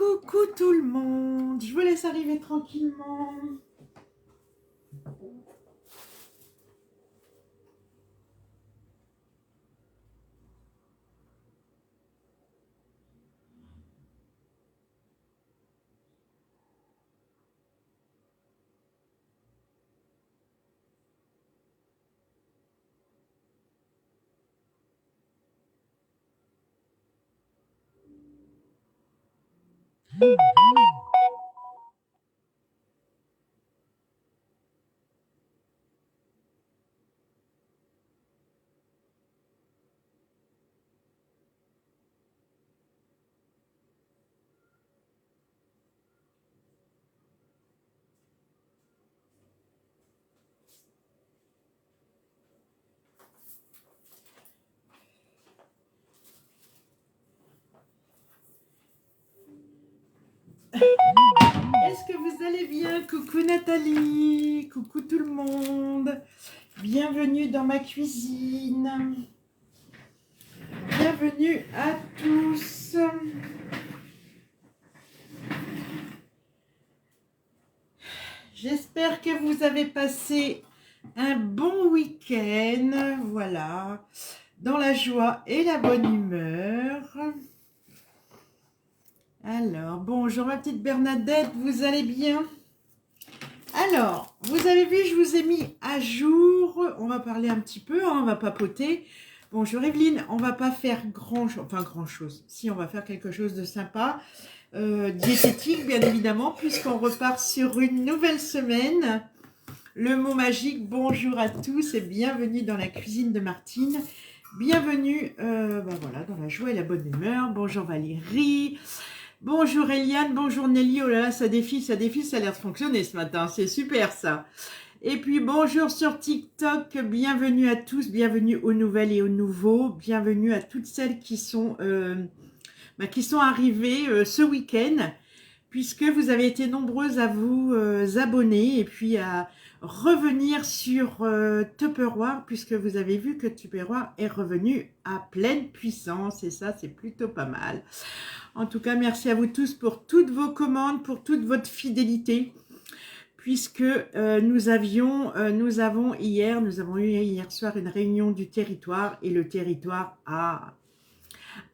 Coucou tout le monde, je vous laisse arriver tranquillement. Est-ce que vous allez bien? Coucou Nathalie, coucou tout le monde. Bienvenue dans ma cuisine. Bienvenue à tous. J'espère que vous avez passé un bon week-end. Voilà, dans la joie et la bonne humeur. Alors, bonjour ma petite Bernadette, vous allez bien? Alors, vous avez vu, je vous ai mis à jour, on va parler un petit peu, hein, on va papoter. Bonjour Evelyne, on va pas faire grand-chose, si on va faire quelque chose de sympa, diététique bien évidemment, puisqu'on repart sur une nouvelle semaine. Le mot magique, bonjour à tous et bienvenue dans la cuisine de Martine. Bienvenue voilà, dans la joie et la bonne humeur. Bonjour Valérie. Bonjour Eliane, bonjour Nelly, oh là là, ça défile, ça a l'air de fonctionner ce matin, c'est super ça. Et puis bonjour sur TikTok, bienvenue à tous, bienvenue aux nouvelles et aux nouveaux, bienvenue à toutes celles qui sont arrivées ce week-end, puisque vous avez été nombreuses à vous abonner et puis à revenir sur Tupperware, puisque vous avez vu que Tupperware est revenu à pleine puissance, et ça c'est plutôt pas mal. En tout cas, merci à vous tous pour toutes vos commandes, pour toute votre fidélité, puisque nous avons eu hier soir une réunion du territoire, et le territoire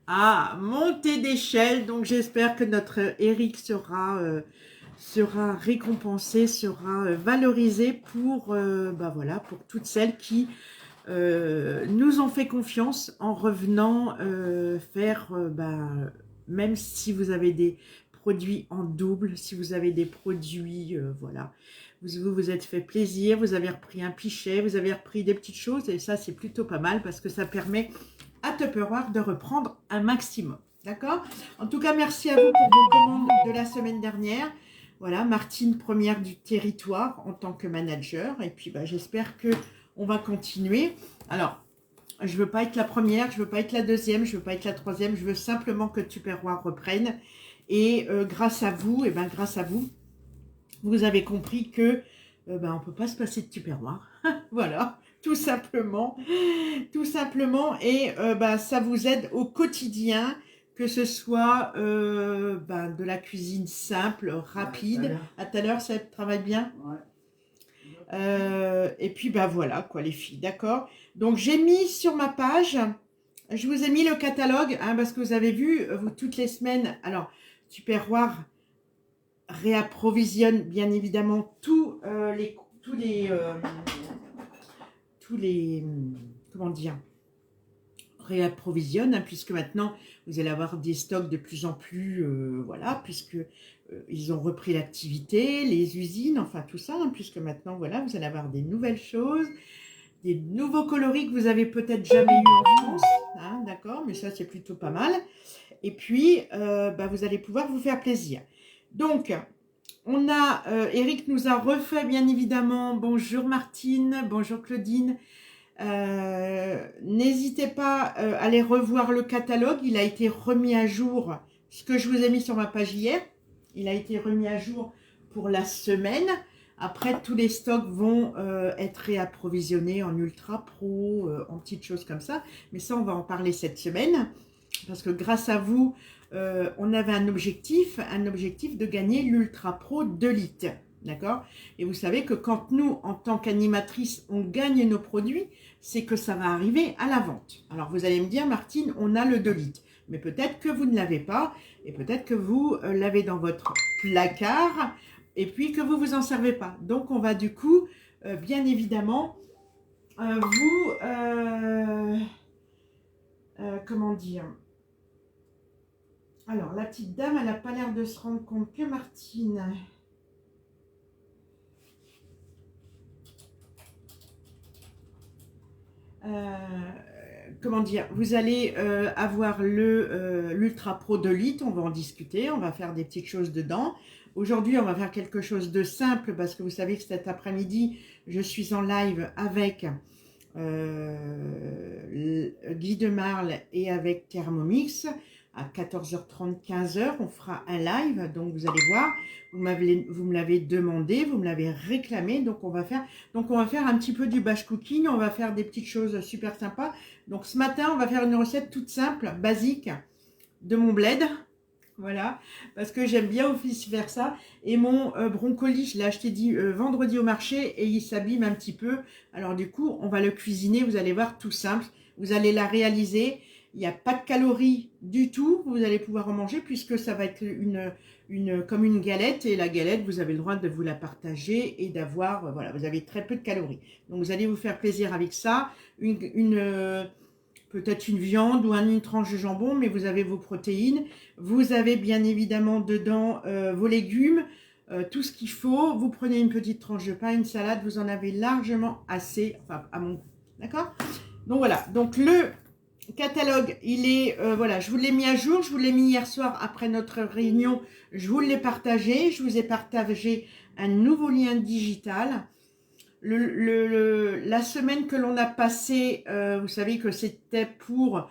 a monté d'échelle. Donc j'espère que notre Eric sera récompensé, sera valorisé pour voilà, pour toutes celles qui nous ont fait confiance en revenant faire même si vous avez des produits en double, si vous avez des produits, voilà, vous êtes fait plaisir, vous avez repris un pichet, vous avez repris des petites choses, et ça c'est plutôt pas mal parce que ça permet à Tupperware de reprendre un maximum, d'accord? En tout cas, merci à vous pour vos commandes de la semaine dernière. Voilà, Martine, première du territoire en tant que manager, et puis j'espère que on va continuer. Alors, je ne veux pas être la première, je ne veux pas être la deuxième, je ne veux pas être la troisième, je veux simplement que Tupperware reprenne. Et grâce à vous, vous avez compris que on ne peut pas se passer de Tupperware. Voilà, tout simplement. Tout simplement. Et ça vous aide au quotidien, que ce soit de la cuisine simple, rapide. À tout à l'heure, ça travaille bien? Ouais. Et puis voilà quoi les filles, d'accord? Donc j'ai mis sur ma page, je vous ai mis le catalogue, hein, parce que vous avez vu, vous toutes les semaines, alors Tupperware réapprovisionne bien évidemment tous les comment dire, réapprovisionne, hein, puisque maintenant vous allez avoir des stocks de plus en plus, voilà, puisque ils ont repris l'activité, les usines, enfin tout ça, hein, puisque maintenant voilà, vous allez avoir des nouvelles choses, des nouveaux coloris que vous avez peut-être jamais eu en France, hein, d'accord, mais ça c'est plutôt pas mal. Et puis vous allez pouvoir vous faire plaisir. Donc on a Eric nous a refait bien évidemment, bonjour Martine, bonjour Claudine. N'hésitez pas à aller revoir le catalogue, il a été remis à jour, ce que je vous ai mis sur ma page hier, il a été remis à jour pour la semaine. Après, tous les stocks vont être réapprovisionnés en ultra pro, en petites choses comme ça, mais ça on va en parler cette semaine, parce que grâce à vous, on avait un objectif de gagner l'Ultra Pro 2 litres. D'accord? Et vous savez que quand nous, en tant qu'animatrice, on gagne nos produits, c'est que ça va arriver à la vente. Alors vous allez me dire, Martine, on a le 2 litres. Mais peut-être que vous ne l'avez pas, et peut-être que vous l'avez dans votre placard, et puis que vous vous en servez pas. Donc on va du coup, bien évidemment, comment dire? Alors la petite dame, elle n'a pas l'air de se rendre compte que Martine... comment dire, vous allez avoir l'Ultra Pro 2 litres, on va en discuter, on va faire des petites choses dedans. Aujourd'hui, on va faire quelque chose de simple parce que vous savez que cet après-midi, je suis en live avec Guy de Marle et avec Thermomix. À 14h30, 15h, on fera un live, donc vous allez voir, vous me l'avez demandé, vous me l'avez réclamé, donc on va faire un petit peu du batch cooking, on va faire des petites choses super sympas. Donc ce matin, on va faire une recette toute simple, basique, de mon bled, voilà, parce que j'aime bien aussi faire ça. Et mon brocoli, je l'ai acheté vendredi au marché et il s'abîme un petit peu. Alors du coup, on va le cuisiner, vous allez voir, tout simple, vous allez la réaliser. Il n'y a pas de calories du tout, vous allez pouvoir en manger puisque ça va être comme une galette. Et la galette, vous avez le droit de vous la partager et d'avoir, voilà, vous avez très peu de calories. Donc vous allez vous faire plaisir avec ça, peut-être une viande ou une tranche de jambon, mais vous avez vos protéines. Vous avez bien évidemment dedans vos légumes, tout ce qu'il faut. Vous prenez une petite tranche de pain, une salade, vous en avez largement assez, enfin à mon goût. D'accord? Donc voilà, donc le catalogue, il est, voilà, je vous l'ai mis à jour, je vous l'ai mis hier soir après notre réunion, je vous l'ai partagé, je vous ai partagé un nouveau lien digital. La semaine que l'on a passée, vous savez que c'était pour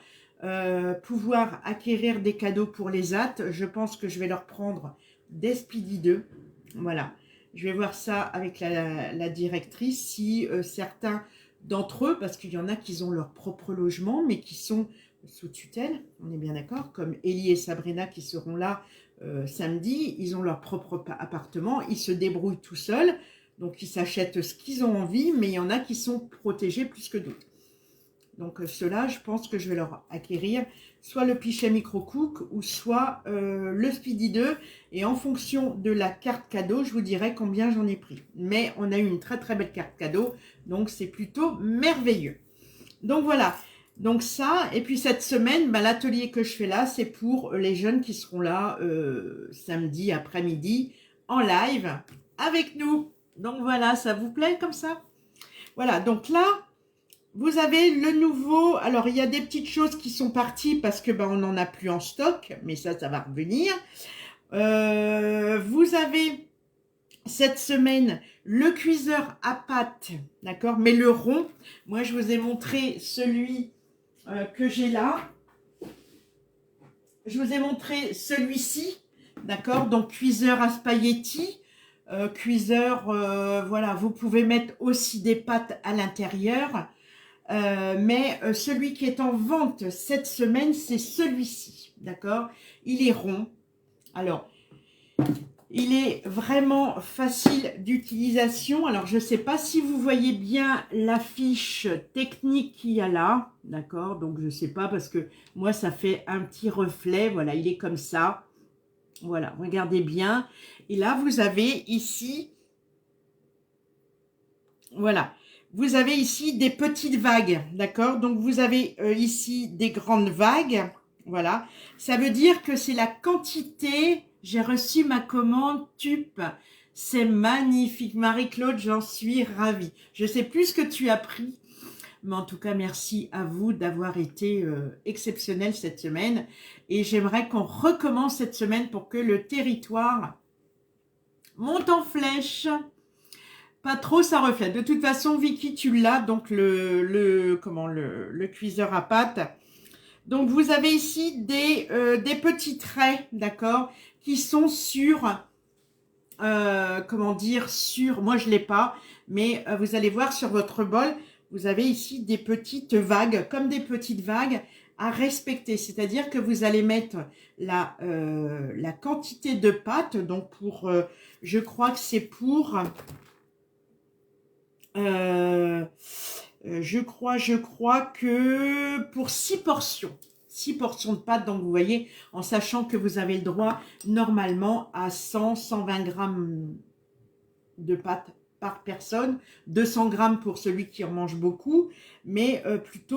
pouvoir acquérir des cadeaux pour les AT. Je pense que je vais leur prendre des Speedy 2. Voilà, je vais voir ça avec la directrice, si certains d'entre eux, parce qu'il y en a qui ont leur propre logement, mais qui sont sous tutelle, on est bien d'accord, comme Ellie et Sabrina qui seront là samedi, ils ont leur propre appartement, ils se débrouillent tout seuls, donc ils s'achètent ce qu'ils ont envie, mais il y en a qui sont protégés plus que d'autres. Donc ceux-là, je pense que je vais leur acquérir soit le Pichet Micro Cook ou soit le Speedy 2. Et en fonction de la carte cadeau, je vous dirai combien j'en ai pris. Mais on a eu une très très belle carte cadeau, donc c'est plutôt merveilleux. Donc voilà, donc ça, et puis cette semaine, bah, l'atelier que je fais là, c'est pour les jeunes qui seront là samedi après-midi en live avec nous. Donc voilà, ça vous plaît comme ça? Voilà, donc là, vous avez le nouveau, alors il y a des petites choses qui sont parties parce que on n'en a plus en stock, mais ça va revenir. Vous avez cette semaine le cuiseur à pâte, d'accord, mais le rond. Moi, je vous ai montré celui que j'ai là. Je vous ai montré celui-ci, d'accord, donc cuiseur à spaghetti. Cuiseur, voilà, vous pouvez mettre aussi des pâtes à l'intérieur. Mais celui qui est en vente cette semaine, c'est celui-ci, d'accord? Il est rond. Alors, il est vraiment facile d'utilisation. Alors, je ne sais pas si vous voyez bien la fiche technique qu'il y a là, d'accord? Donc, je ne sais pas parce que moi, ça fait un petit reflet. Voilà, il est comme ça. Voilà, regardez bien. Et là, vous avez ici, voilà. Vous avez ici des petites vagues, d'accord? Donc, vous avez ici des grandes vagues, voilà. Ça veut dire que c'est la quantité. J'ai reçu ma commande TUP. C'est magnifique. Marie-Claude, j'en suis ravie. Je sais plus ce que tu as pris, mais en tout cas, merci à vous d'avoir été exceptionnel cette semaine. Et j'aimerais qu'on recommence cette semaine pour que le territoire monte en flèche. Pas trop, ça reflète. De toute façon, Vicky, tu l'as, donc le cuiseur à pâte. Donc, vous avez ici des petits traits, d'accord, qui sont sur, comment dire, sur, moi je l'ai pas, mais vous allez voir sur votre bol, vous avez ici des petites vagues, comme des petites vagues, à respecter. C'est-à-dire que vous allez mettre la quantité de pâte. Donc, je crois que c'est pour... je crois que pour 6 portions. 6 portions de pâte, donc vous voyez, en sachant que vous avez le droit normalement à 100-120 grammes de pâte par personne, 200 grammes pour celui qui en mange beaucoup, mais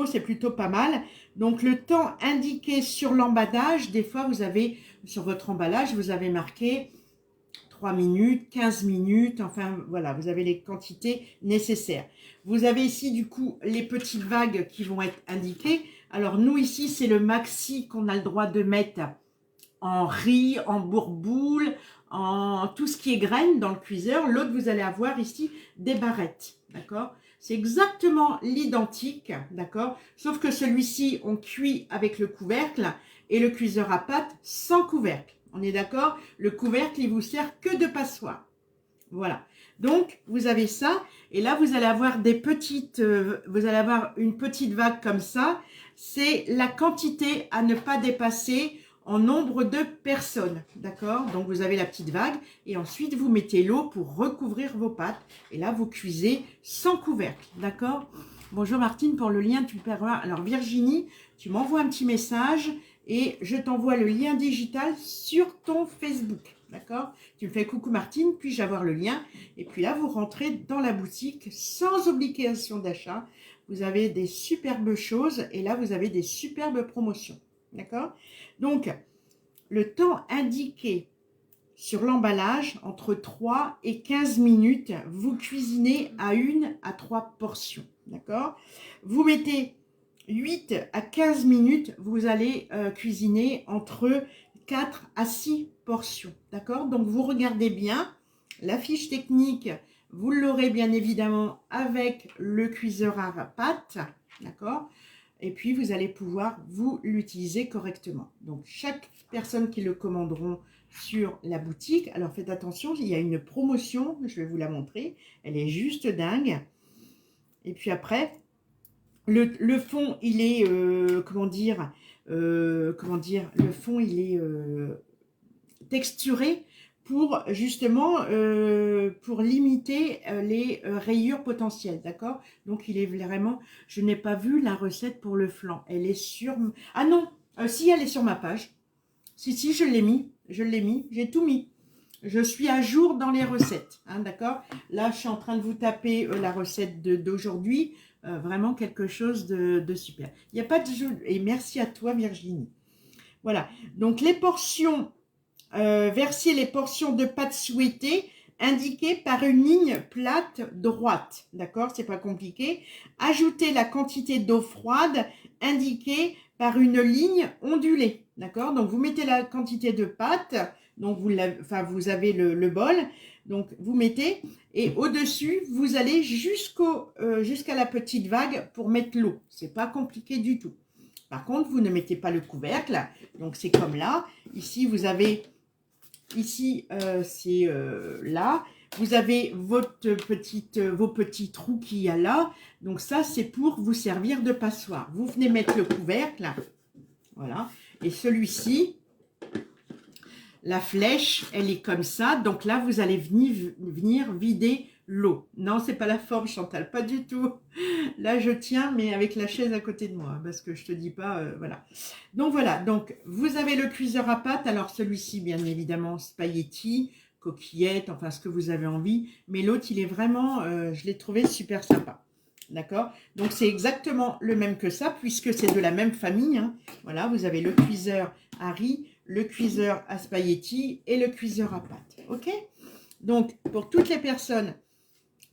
c'est plutôt pas mal. Donc le temps indiqué sur l'emballage, des fois vous avez, sur votre emballage, vous avez marqué 3 minutes, 15 minutes, enfin voilà, vous avez les quantités nécessaires. Vous avez ici du coup les petites vagues qui vont être indiquées. Alors nous ici, c'est le maxi qu'on a le droit de mettre en riz, en bourboule, en tout ce qui est graines dans le cuiseur. L'autre, vous allez avoir ici des barrettes, d'accord? C'est exactement l'identique, d'accord? Sauf que celui-ci, on cuit avec le couvercle et le cuiseur à pâte sans couvercle. On est d'accord? Le couvercle, il vous sert que de passoire. Voilà. Donc, vous avez ça. Et là, vous allez avoir vous allez avoir une petite vague comme ça. C'est la quantité à ne pas dépasser en nombre de personnes. D'accord? Donc, vous avez la petite vague. Et ensuite, vous mettez l'eau pour recouvrir vos pâtes. Et là, vous cuisez sans couvercle. D'accord? Bonjour Martine, pour le lien, tu peux avoir... Alors, Virginie, tu m'envoies un petit message et je t'envoie le lien digital sur ton Facebook. D'accord? Tu me fais coucou Martine, puis-je avoir le lien? Et puis là, vous rentrez dans la boutique sans obligation d'achat. Vous avez des superbes choses et là, vous avez des superbes promotions. D'accord? Donc, le temps indiqué sur l'emballage, entre 3 et 15 minutes, vous cuisinez à 1 à 3 portions. D'accord? Vous mettez 8 à 15 minutes, vous allez cuisiner entre 4 à 6 portions. D'accord? Donc, vous regardez bien la fiche technique. Vous l'aurez bien évidemment avec le cuiseur à pâte. D'accord? Et puis, vous allez pouvoir vous l'utiliser correctement. Donc, chaque personne qui le commanderont sur la boutique, alors faites attention, il y a une promotion, je vais vous la montrer. Elle est juste dingue. Et puis après, le fond, il est, le fond, il est texturé pour justement, pour limiter les rayures potentielles, d'accord? Donc, il est vraiment, je n'ai pas vu la recette pour le flan. Elle est sur, ah non, si, elle est sur ma page. Si, je l'ai mis, j'ai tout mis. Je suis à jour dans les recettes, hein, d'accord? Là, je suis en train de vous taper la recette d'aujourd'hui. Vraiment quelque chose de super. Il n'y a pas de jeu. Et merci à toi, Virginie. Voilà. Donc, les portions, versez les portions de pâte souhaitées indiquées par une ligne plate droite. D'accord? C'est pas compliqué. Ajoutez la quantité d'eau froide indiquée par une ligne ondulée. D'accord? Donc, vous mettez la quantité de pâte. Donc, vous avez le bol. Donc, vous mettez et au-dessus, vous allez jusqu'à la petite vague pour mettre l'eau. C'est pas compliqué du tout. Par contre, vous ne mettez pas le couvercle. Donc, c'est comme là. Ici, vous avez... Ici, c'est là. Vous avez vos petits trous qu'il y a là. Donc, ça, c'est pour vous servir de passoire. Vous venez mettre le couvercle. Voilà. Et celui-ci... La flèche, elle est comme ça. Donc là, vous allez venir vider l'eau. Non, c'est pas la forme, Chantal, pas du tout. Là, je tiens, mais avec la chaise à côté de moi, parce que je te dis pas, voilà. Donc voilà, donc vous avez le cuiseur à pâte. Alors celui-ci, bien évidemment, spaghetti, coquillettes, enfin ce que vous avez envie. Mais l'autre, il est vraiment, je l'ai trouvé super sympa. D'accord? Donc c'est exactement le même que ça, puisque c'est de la même famille. Hein. Voilà, vous avez le cuiseur à riz, le cuiseur à spaghetti et le cuiseur à pâte. Ok? Donc, pour toutes les personnes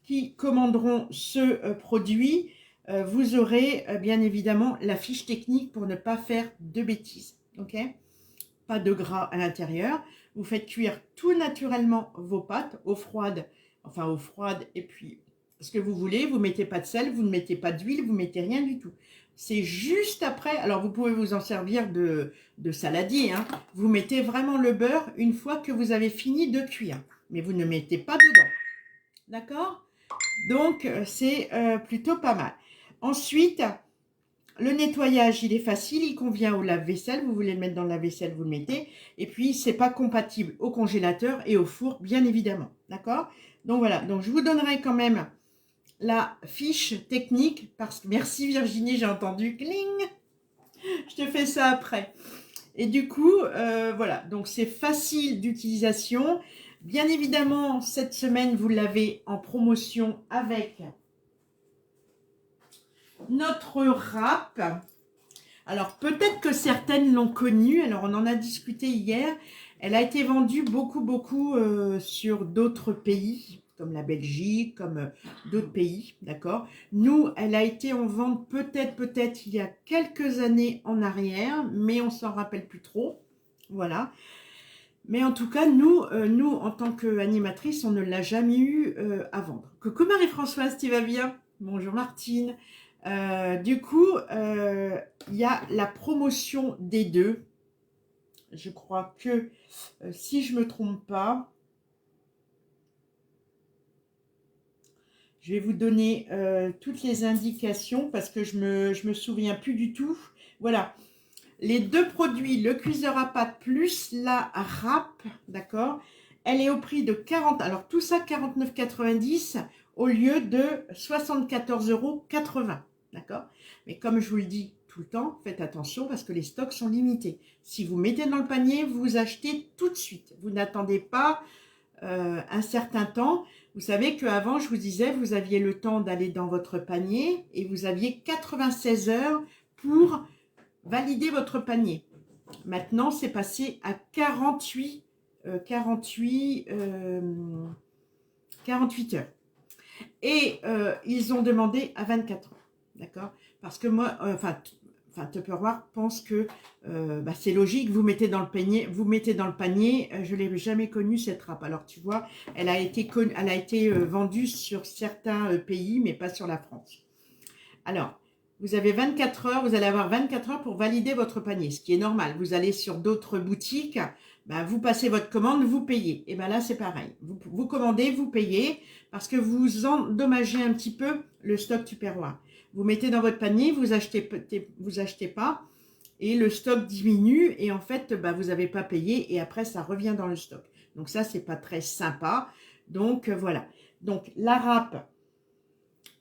qui commanderont ce produit, vous aurez bien évidemment la fiche technique pour ne pas faire de bêtises. Ok? Pas de gras à l'intérieur. Vous faites cuire tout naturellement vos pâtes, eau froide et puis ce que vous voulez. Vous ne mettez pas de sel, vous ne mettez pas d'huile, vous ne mettez rien du tout. C'est juste après, alors vous pouvez vous en servir de saladier, hein. Vous mettez vraiment le beurre une fois que vous avez fini de cuire. Mais vous ne mettez pas dedans. D'accord? Donc, c'est plutôt pas mal. Ensuite, Le nettoyage, il est facile, il convient au lave-vaisselle. Vous voulez le mettre dans le lave-vaisselle, vous le mettez. Et puis, c'est pas compatible au congélateur et au four, bien évidemment. D'accord? Donc voilà, donc je vous donnerai quand même la fiche technique parce que merci Virginie, j'ai entendu cling. Je te fais ça après. Et du coup, voilà, donc c'est facile d'utilisation. Bien évidemment, cette semaine, vous l'avez en promotion avec notre râpe. Alors, peut-être que certaines l'ont connue. Alors, on en a discuté hier. Elle a été vendue beaucoup sur d'autres pays, comme la Belgique, comme d'autres pays, d'accord? Nous, elle a été en vente peut-être il y a quelques années en arrière, mais on s'en rappelle plus trop. Voilà. Mais en tout cas, nous en tant qu'animatrice, on ne l'a jamais eu à vendre. Coucou Marie-Françoise, tu vas bien? Bonjour Martine. Du coup, il y a la promotion des deux. Je crois que, si je ne me trompe pas, je vais vous donner toutes les indications parce que je me souviens plus du tout. Voilà. Les deux produits, le cuiseur à pâte plus la râpe, d'accord? Elle est au prix de 40, alors tout ça 49,90 au lieu de 74,80 €, d'accord? Mais comme je vous le dis tout le temps, faites attention parce que les stocks sont limités. Si vous mettez dans le panier, vous achetez tout de suite. Vous n'attendez pas un certain temps. Vous savez qu'avant, je vous disais, vous aviez le temps d'aller dans votre panier et vous aviez 96 heures pour valider votre panier. Maintenant, c'est passé à 48 heures. Et ils ont demandé à 24 heures. D'accord? Parce que moi, Tupperware pense que c'est logique, vous mettez dans le panier, je ne l'ai jamais connue cette râpe. Alors tu vois, elle a été vendue sur certains pays, mais pas sur la France. Alors, vous avez 24 heures, vous allez avoir 24 heures pour valider votre panier, ce qui est normal. Vous allez sur d'autres boutiques, vous passez votre commande, vous payez. Et bien là, c'est pareil. Vous commandez, vous payez, parce que vous endommagez un petit peu le stock Tupperware. Vous mettez dans votre panier, vous achetez pas, et le stock diminue, et en fait, vous n'avez pas payé, et après, ça revient dans le stock. Donc ça, c'est pas très sympa. Donc, voilà. Donc, la râpe,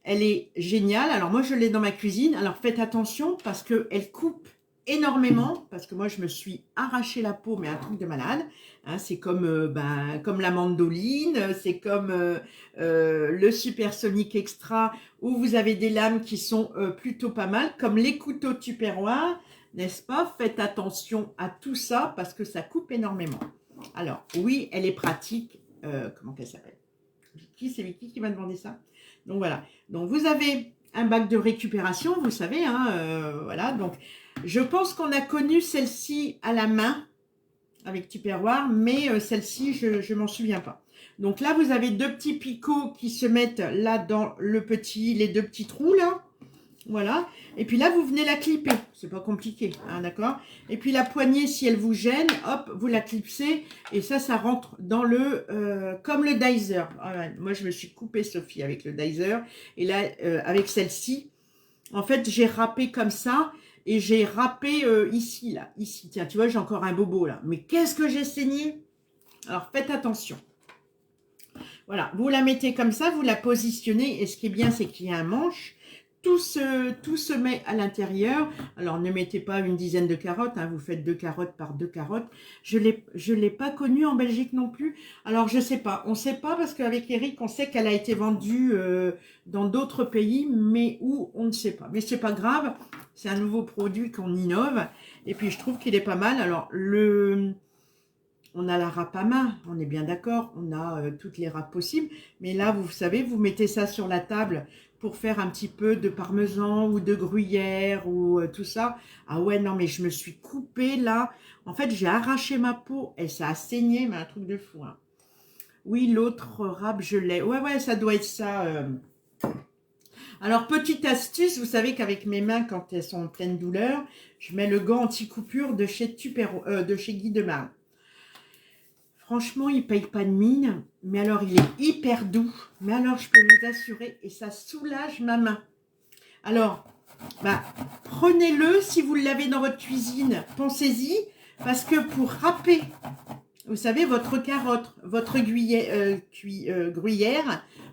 elle est géniale. Alors moi, je l'ai dans ma cuisine. Alors faites attention parce qu'elle coupe énormément. Parce que moi, je me suis arraché la peau, mais un truc de malade. Hein, c'est comme, comme la mandoline. C'est comme le Supersonic Extra où vous avez des lames qui sont plutôt pas mal. Comme les couteaux Tupperware, n'est-ce pas? Faites attention à tout ça parce que ça coupe énormément. Alors, oui, elle est pratique. Comment qu'elle s'appelle? C'est Vicky qui m'a demandé ça. Donc voilà. Donc vous avez un bac de récupération, vous savez, hein, voilà. Donc je pense qu'on a connu celle-ci à la main avec Tupperware, mais celle-ci, je m'en souviens pas. Donc là, vous avez deux petits picots qui se mettent là dans les deux petits trous là. Voilà. Et puis là, vous venez la clipper. C'est pas compliqué, hein, d'accord? Et puis la poignée, si elle vous gêne, hop, vous la clipsez. Et ça rentre dans comme le dizer. Ah ouais, moi, je me suis coupée, Sophie, avec le dizer. Et là, avec celle-ci, en fait, j'ai râpé comme ça. Et j'ai râpé ici, là. Ici, tiens, tu vois, j'ai encore un bobo, là. Mais qu'est-ce que j'ai saigné? Alors, faites attention. Voilà, vous la mettez comme ça, vous la positionnez. Et ce qui est bien, c'est qu'il y a un manche. Tout se met à l'intérieur. Alors, ne mettez pas une dizaine de carottes. Hein, vous faites 2 carottes par 2 carottes. Je l'ai pas connue en Belgique non plus. Alors, je sais pas. On ne sait pas parce qu'avec Eric, on sait qu'elle a été vendue dans d'autres pays, mais où, on ne sait pas. Mais c'est pas grave. C'est un nouveau produit qu'on innove. Et puis, je trouve qu'il est pas mal. Alors, on a la râpe à main, on est bien d'accord, on a toutes les râpes possibles. Mais là, vous savez, vous mettez ça sur la table pour faire un petit peu de parmesan ou de gruyère ou tout ça. Ah ouais, non, mais je me suis coupée là. En fait, j'ai arraché ma peau et ça a saigné, mais un truc de fou. Hein. Oui, l'autre râpe, je l'ai. Ouais, ça doit être ça. Alors, petite astuce, vous savez qu'avec mes mains, quand elles sont en pleine douleur, je mets le gant anti-coupure de chez Guy Demar. Franchement, il ne paye pas de mine, mais alors il est hyper doux. Mais alors, je peux vous assurer, et ça soulage ma main. Alors, bah, prenez-le si vous l'avez dans votre cuisine. Pensez-y, parce que pour râper, vous savez, votre carotte, votre gruyère,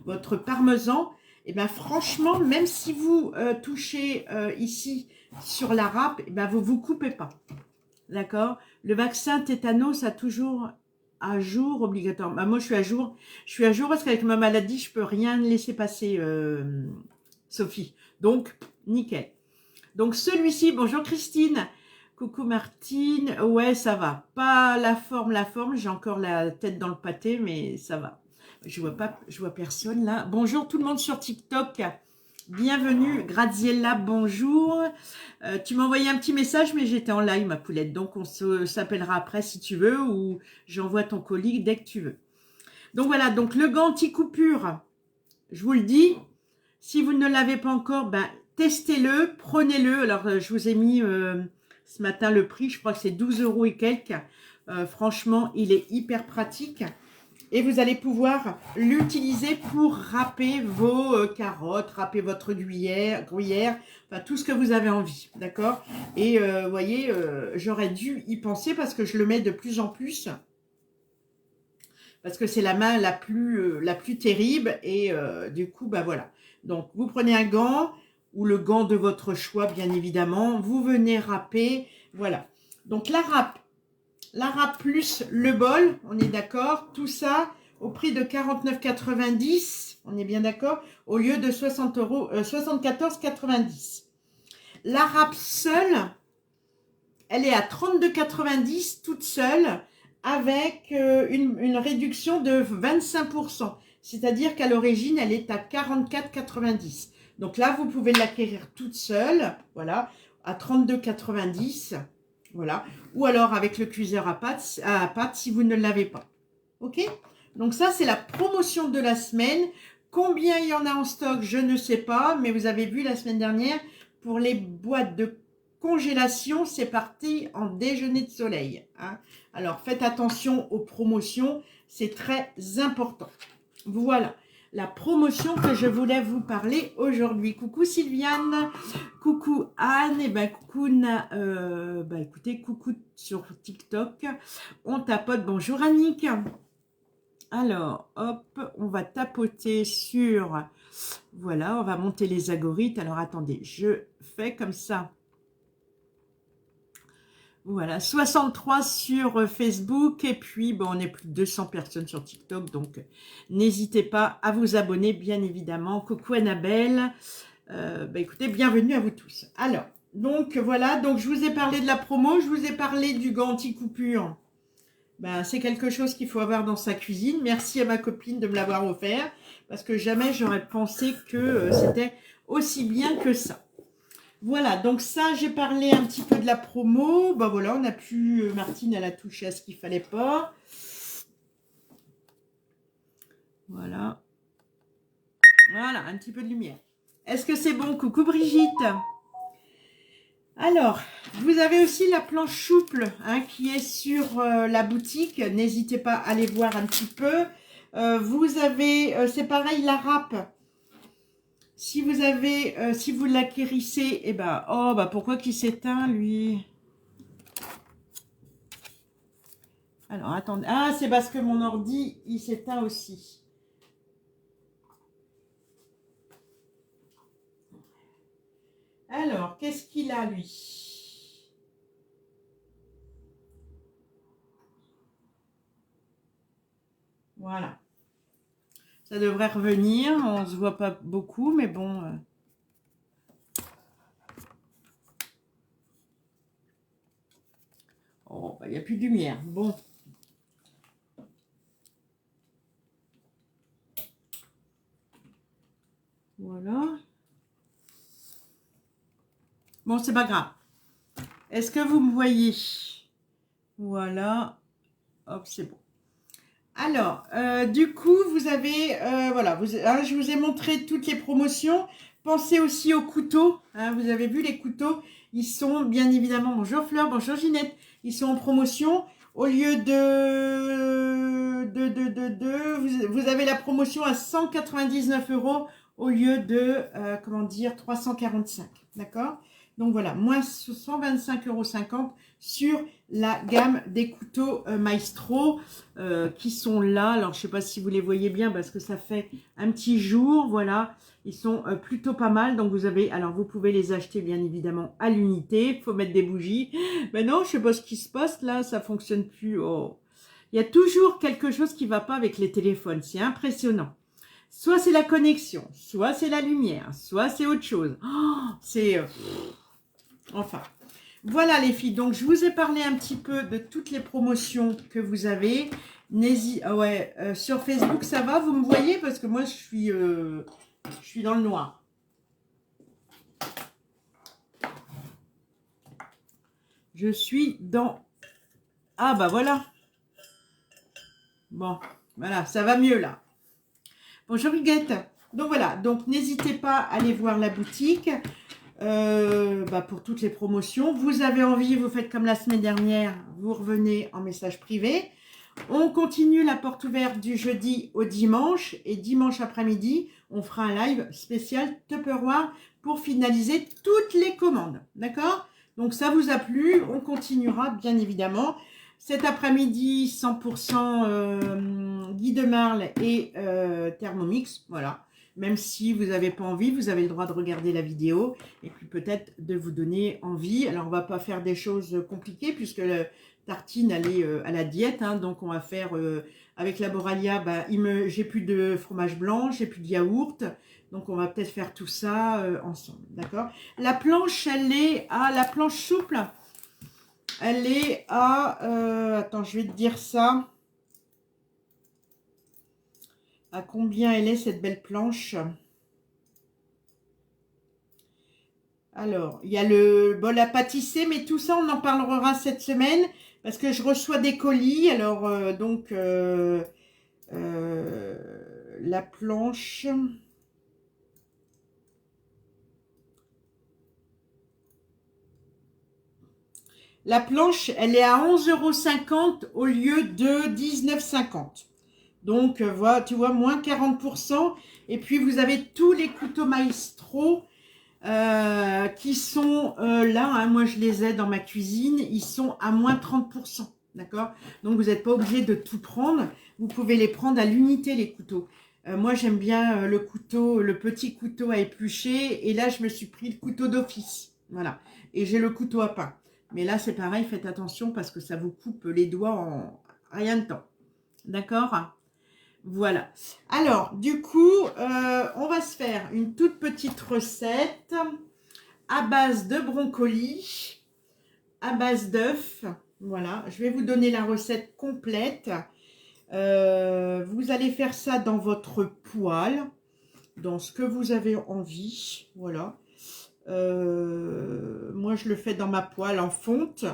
votre parmesan, et ben franchement, même si vous touchez ici sur la râpe, et ben vous coupez pas. D'accord? Le vaccin tétanos a toujours à jour obligatoirement. Bah, moi, je suis à jour. Je suis à jour parce qu'avec ma maladie, je peux rien laisser passer, Sophie. Donc, nickel. Donc, celui-ci, bonjour Christine. Coucou Martine. Ouais, ça va. Pas la forme. J'ai encore la tête dans le pâté, mais ça va. Je vois personne là. Bonjour tout le monde sur TikTok. Bienvenue, Graziella, bonjour. Tu m'as envoyé un petit message, mais j'étais en live, ma poulette. Donc, on s'appellera après si tu veux, ou j'envoie ton colis dès que tu veux. Donc, voilà. Donc, le gant anti-coupure, je vous le dis, si vous ne l'avez pas encore, ben, testez-le, prenez-le. Alors, je vous ai mis ce matin le prix. Je crois que c'est 12 € et quelques. Franchement, il est hyper pratique. Et vous allez pouvoir l'utiliser pour râper vos carottes, râper votre gruyère, enfin tout ce que vous avez envie, d'accord? Et vous voyez, j'aurais dû y penser parce que je le mets de plus en plus, parce que c'est la main la plus terrible et du coup, bah voilà. Donc, vous prenez un gant ou le gant de votre choix, bien évidemment. Vous venez râper, voilà. Donc, la râpe plus le bol, on est d'accord. Tout ça au prix de 49,90, on est bien d'accord, au lieu de 60 €, 74,90. La râpe seule, elle est à 32,90 toute seule, avec une réduction de 25%. C'est-à-dire qu'à l'origine, elle est à 44,90. Donc là, vous pouvez l'acquérir toute seule, voilà, à 32,90. Voilà. Ou alors avec le cuiseur à pâte si vous ne l'avez pas. Ok? Donc ça, c'est la promotion de la semaine. Combien il y en a en stock, je ne sais pas. Mais vous avez vu la semaine dernière, pour les boîtes de congélation, c'est parti en déjeuner de soleil. Hein. Alors, faites attention aux promotions. C'est très important. Voilà la promotion que je voulais vous parler aujourd'hui. Coucou Sylviane, coucou Anne, et ben coucou écoutez, coucou sur TikTok. On tapote. Bonjour Annick. Alors, hop, on va tapoter sur, voilà, on va monter les algorithmes. Alors attendez, je fais comme ça. Voilà, 63 sur Facebook et puis bon, on est plus de 200 personnes sur TikTok, donc n'hésitez pas à vous abonner, bien évidemment. Coucou Annabelle, écoutez, bienvenue à vous tous. Alors, donc voilà, donc je vous ai parlé de la promo, je vous ai parlé du gant anti-coupure. Ben, c'est quelque chose qu'il faut avoir dans sa cuisine. Merci à ma copine de me l'avoir offert, parce que jamais j'aurais pensé que c'était aussi bien que ça. Voilà, donc ça, j'ai parlé un petit peu de la promo. Ben voilà, on a pu, Martine, elle a touché à ce qu'il fallait pas. Voilà. Voilà, un petit peu de lumière. Est-ce que c'est bon? Coucou Brigitte. Alors, vous avez aussi la planche souple hein, qui est sur la boutique. N'hésitez pas à aller voir un petit peu. Vous avez, c'est pareil, la râpe. Si vous avez, si vous l'acquérissez, eh ben, oh, bah pourquoi qu'il s'éteint, lui? Alors, attendez. Ah, c'est parce que mon ordi, il s'éteint aussi. Alors, qu'est-ce qu'il a, lui? Voilà. Ça devrait revenir. On ne se voit pas beaucoup, mais bon... Oh, il n'y a plus de lumière. Bon. Voilà. Bon, c'est pas grave. Est-ce que vous me voyez? Voilà. Hop, c'est bon. Alors, du coup, vous avez... voilà, je vous ai montré toutes les promotions. Pensez aussi aux couteaux. Hein, vous avez vu les couteaux. Ils sont bien évidemment... Bonjour Fleur, bonjour Ginette. Ils sont en promotion. Au lieu vous avez la promotion à 199 € au lieu de, comment dire, 345. D'accord? Donc voilà, moins 125,50 € sur la gamme des couteaux Maestro qui sont là. Alors, je ne sais pas si vous les voyez bien parce que ça fait un petit jour. Voilà, ils sont plutôt pas mal. Donc, vous avez, alors vous pouvez les acheter bien évidemment à l'unité. Il faut mettre des bougies. Mais non, je ne sais pas ce qui se passe là, ça ne fonctionne plus. Oh. Il y a toujours quelque chose qui ne va pas avec les téléphones. C'est impressionnant. Soit c'est la connexion, soit c'est la lumière, soit c'est autre chose. Oh, c'est... enfin, voilà les filles. Donc, je vous ai parlé un petit peu de toutes les promotions que vous avez. Ouais, sur Facebook, ça va? Vous me voyez? Parce que moi, je suis dans le noir. Je suis dans... Ah, bah voilà. Bon, voilà, ça va mieux là. Bonjour Huguette. Donc voilà, donc n'hésitez pas à aller voir la boutique pour toutes les promotions. Vous avez envie, vous faites comme la semaine dernière, vous revenez en message privé. On continue la porte ouverte du jeudi au dimanche et dimanche après-midi, on fera un live spécial Tupperware pour finaliser toutes les commandes. D'accord? Donc ça vous a plu, on continuera bien évidemment. Cet après-midi, 100% Guy de Marle et Thermomix, voilà. Même si vous n'avez pas envie, vous avez le droit de regarder la vidéo et puis peut-être de vous donner envie. Alors, on va pas faire des choses compliquées puisque Tartine, elle est à la diète. Hein, donc, on va faire avec la Boralia, j'ai plus de fromage blanc, j'ai plus de yaourt. Donc, on va peut-être faire tout ça ensemble. D'accord? La planche, elle est à la planche souple. Elle est à... attends, je vais te dire ça. À combien elle est cette belle planche? Alors, il y a le bol à pâtisser, mais tout ça, on en parlera cette semaine parce que je reçois des colis. Alors, la planche... La planche, elle est à 11,50 € au lieu de 19,50 €. Donc, voilà, tu vois, moins 40%. Et puis, vous avez tous les couteaux Maestro qui sont là. Hein, moi, je les ai dans ma cuisine. Ils sont à moins 30%. D'accord? Donc, vous n'êtes pas obligé de tout prendre. Vous pouvez les prendre à l'unité, les couteaux. Moi, j'aime bien le couteau, le petit couteau à éplucher. Et là, je me suis pris le couteau d'office. Voilà. Et j'ai le couteau à pain. Mais là, c'est pareil, faites attention parce que ça vous coupe les doigts en rien de temps. D'accord? Voilà. Alors, du coup, on va se faire une toute petite recette à base de broncoli, à base d'œufs. Voilà, je vais vous donner la recette complète. Vous allez faire ça dans votre poêle, dans ce que vous avez envie. Voilà. Moi, je le fais dans ma poêle en fonte.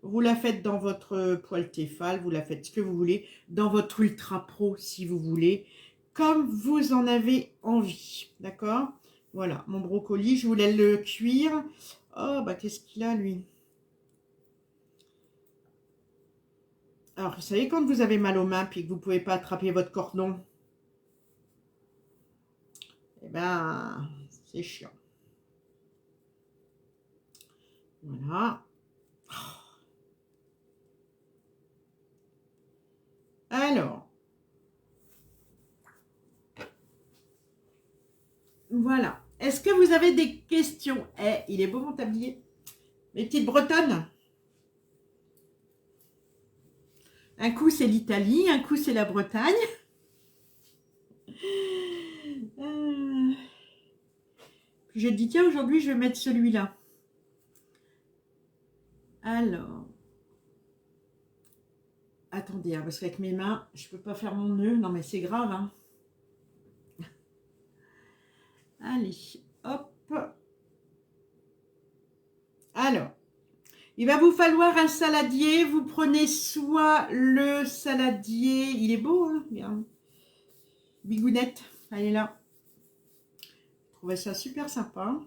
Vous la faites dans votre poêle Tefal, vous la faites ce que vous voulez, dans votre Ultra Pro si vous voulez, comme vous en avez envie. D'accord? Voilà, mon brocoli, je voulais le cuire. Oh, bah qu'est-ce qu'il a lui? Alors, vous savez, quand vous avez mal aux mains puis que vous ne pouvez pas attraper votre cordon, eh ben, c'est chiant. Voilà. Alors, voilà. Est-ce que vous avez des questions? Eh, il est beau mon tablier. Mes petites bretonnes. Un coup, c'est l'Italie, un coup, c'est la Bretagne. Je dis, tiens, aujourd'hui, je vais mettre celui-là. Alors. Attendez, hein, parce qu'avec mes mains, je ne peux pas faire mon nœud. Non, mais c'est grave, hein. Allez, hop. Alors, il va vous falloir un saladier. Vous prenez soit le saladier, il est beau, hein, bien. Bigounette, elle est là. Je trouvais ça super sympa.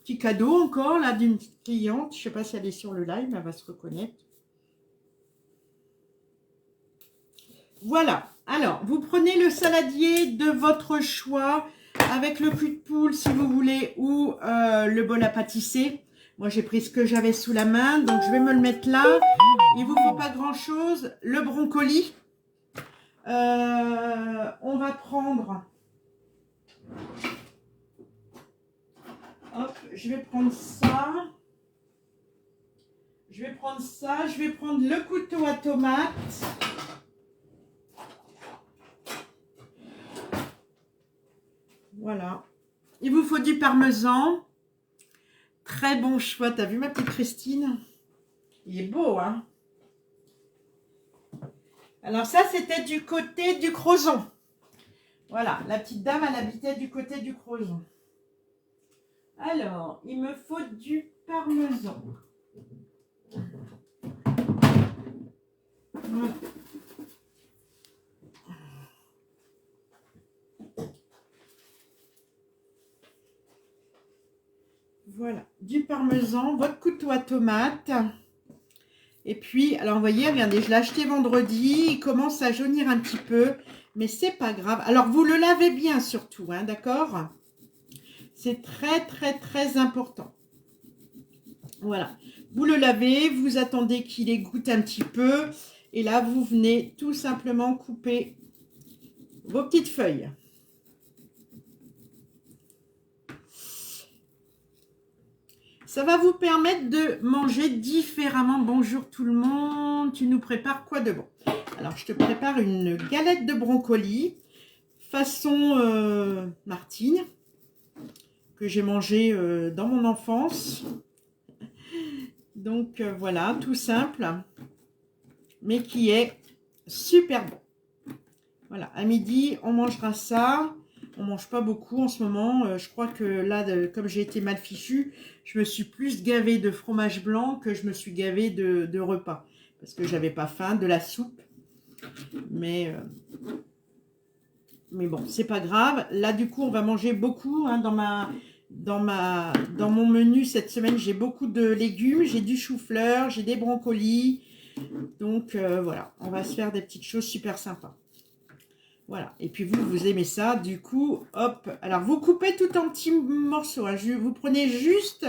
Petit cadeau encore, là, d'une petite cliente. Je ne sais pas si elle est sur le live, mais elle va se reconnaître. Voilà. Alors, vous prenez le saladier de votre choix. avec le cul de poule si vous voulez, ou le bol à pâtisser. Moi, j'ai pris ce que j'avais sous la main, donc je vais me le mettre là. Il vous faut pas grand-chose. Le broncoli. On va prendre... Hop, je vais prendre ça. Je vais prendre ça. Je vais prendre le couteau à tomate. Voilà. Il vous faut du parmesan. Très bon choix. T'as vu ma petite Christine? Il est beau, hein? Alors ça, c'était du côté du Crozon. Voilà, la petite dame, elle habitait du côté du Crozon. Alors, il me faut du parmesan. Voilà. Voilà, du parmesan, votre couteau à tomate. Et puis, alors vous voyez, regardez, je l'ai acheté vendredi, il commence à jaunir un petit peu, mais c'est pas grave. Alors, vous le lavez bien surtout, hein, d'accord? C'est très, très, très important. Voilà, vous le lavez, vous attendez qu'il égoutte un petit peu, et là, vous venez tout simplement couper vos petites feuilles. Ça va vous permettre de manger différemment. Bonjour tout le monde, tu nous prépares quoi de bon? Alors, je te prépare une galette de brocoli façon Martine, que j'ai mangée dans mon enfance. Donc, voilà, tout simple, mais qui est super bon. Voilà, à midi, on mangera ça. On mange pas beaucoup en ce moment. Je crois que là, comme j'ai été mal fichue, je me suis plus gavée de fromage blanc que je me suis gavée de repas. Parce que j'avais pas faim, de la soupe. Mais bon, c'est pas grave. Là, du coup, on va manger beaucoup. Hein, dans mon menu cette semaine, j'ai beaucoup de légumes. J'ai du chou-fleur, j'ai des brocolis. Donc, voilà, on va se faire des petites choses super sympas. Voilà, et puis vous aimez ça, du coup, hop. Alors, vous coupez tout en petits morceaux. Hein. Vous prenez juste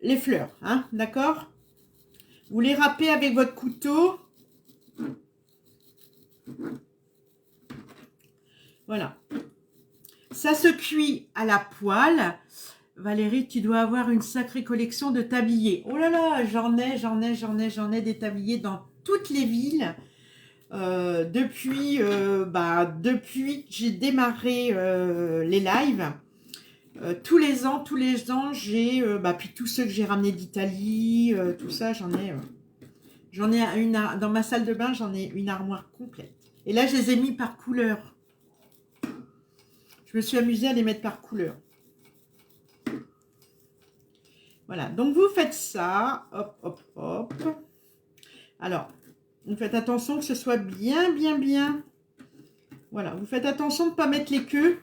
les fleurs, hein, d'accord? Vous les râpez avec votre couteau. Voilà. Ça se cuit à la poêle. Valérie, tu dois avoir une sacrée collection de tabliers. Oh là là, j'en ai des tabliers dans toutes les villes. Depuis que j'ai démarré les lives, tous les ans, j'ai, puis tous ceux que j'ai ramenés d'Italie, tout ça, j'en ai dans ma salle de bain, j'en ai une armoire complète. Et là, je les ai mis par couleur. Je me suis amusée à les mettre par couleur. Voilà, donc vous faites ça, hop, hop, hop. Alors, vous faites attention que ce soit bien. Voilà, vous faites attention de ne pas mettre les queues,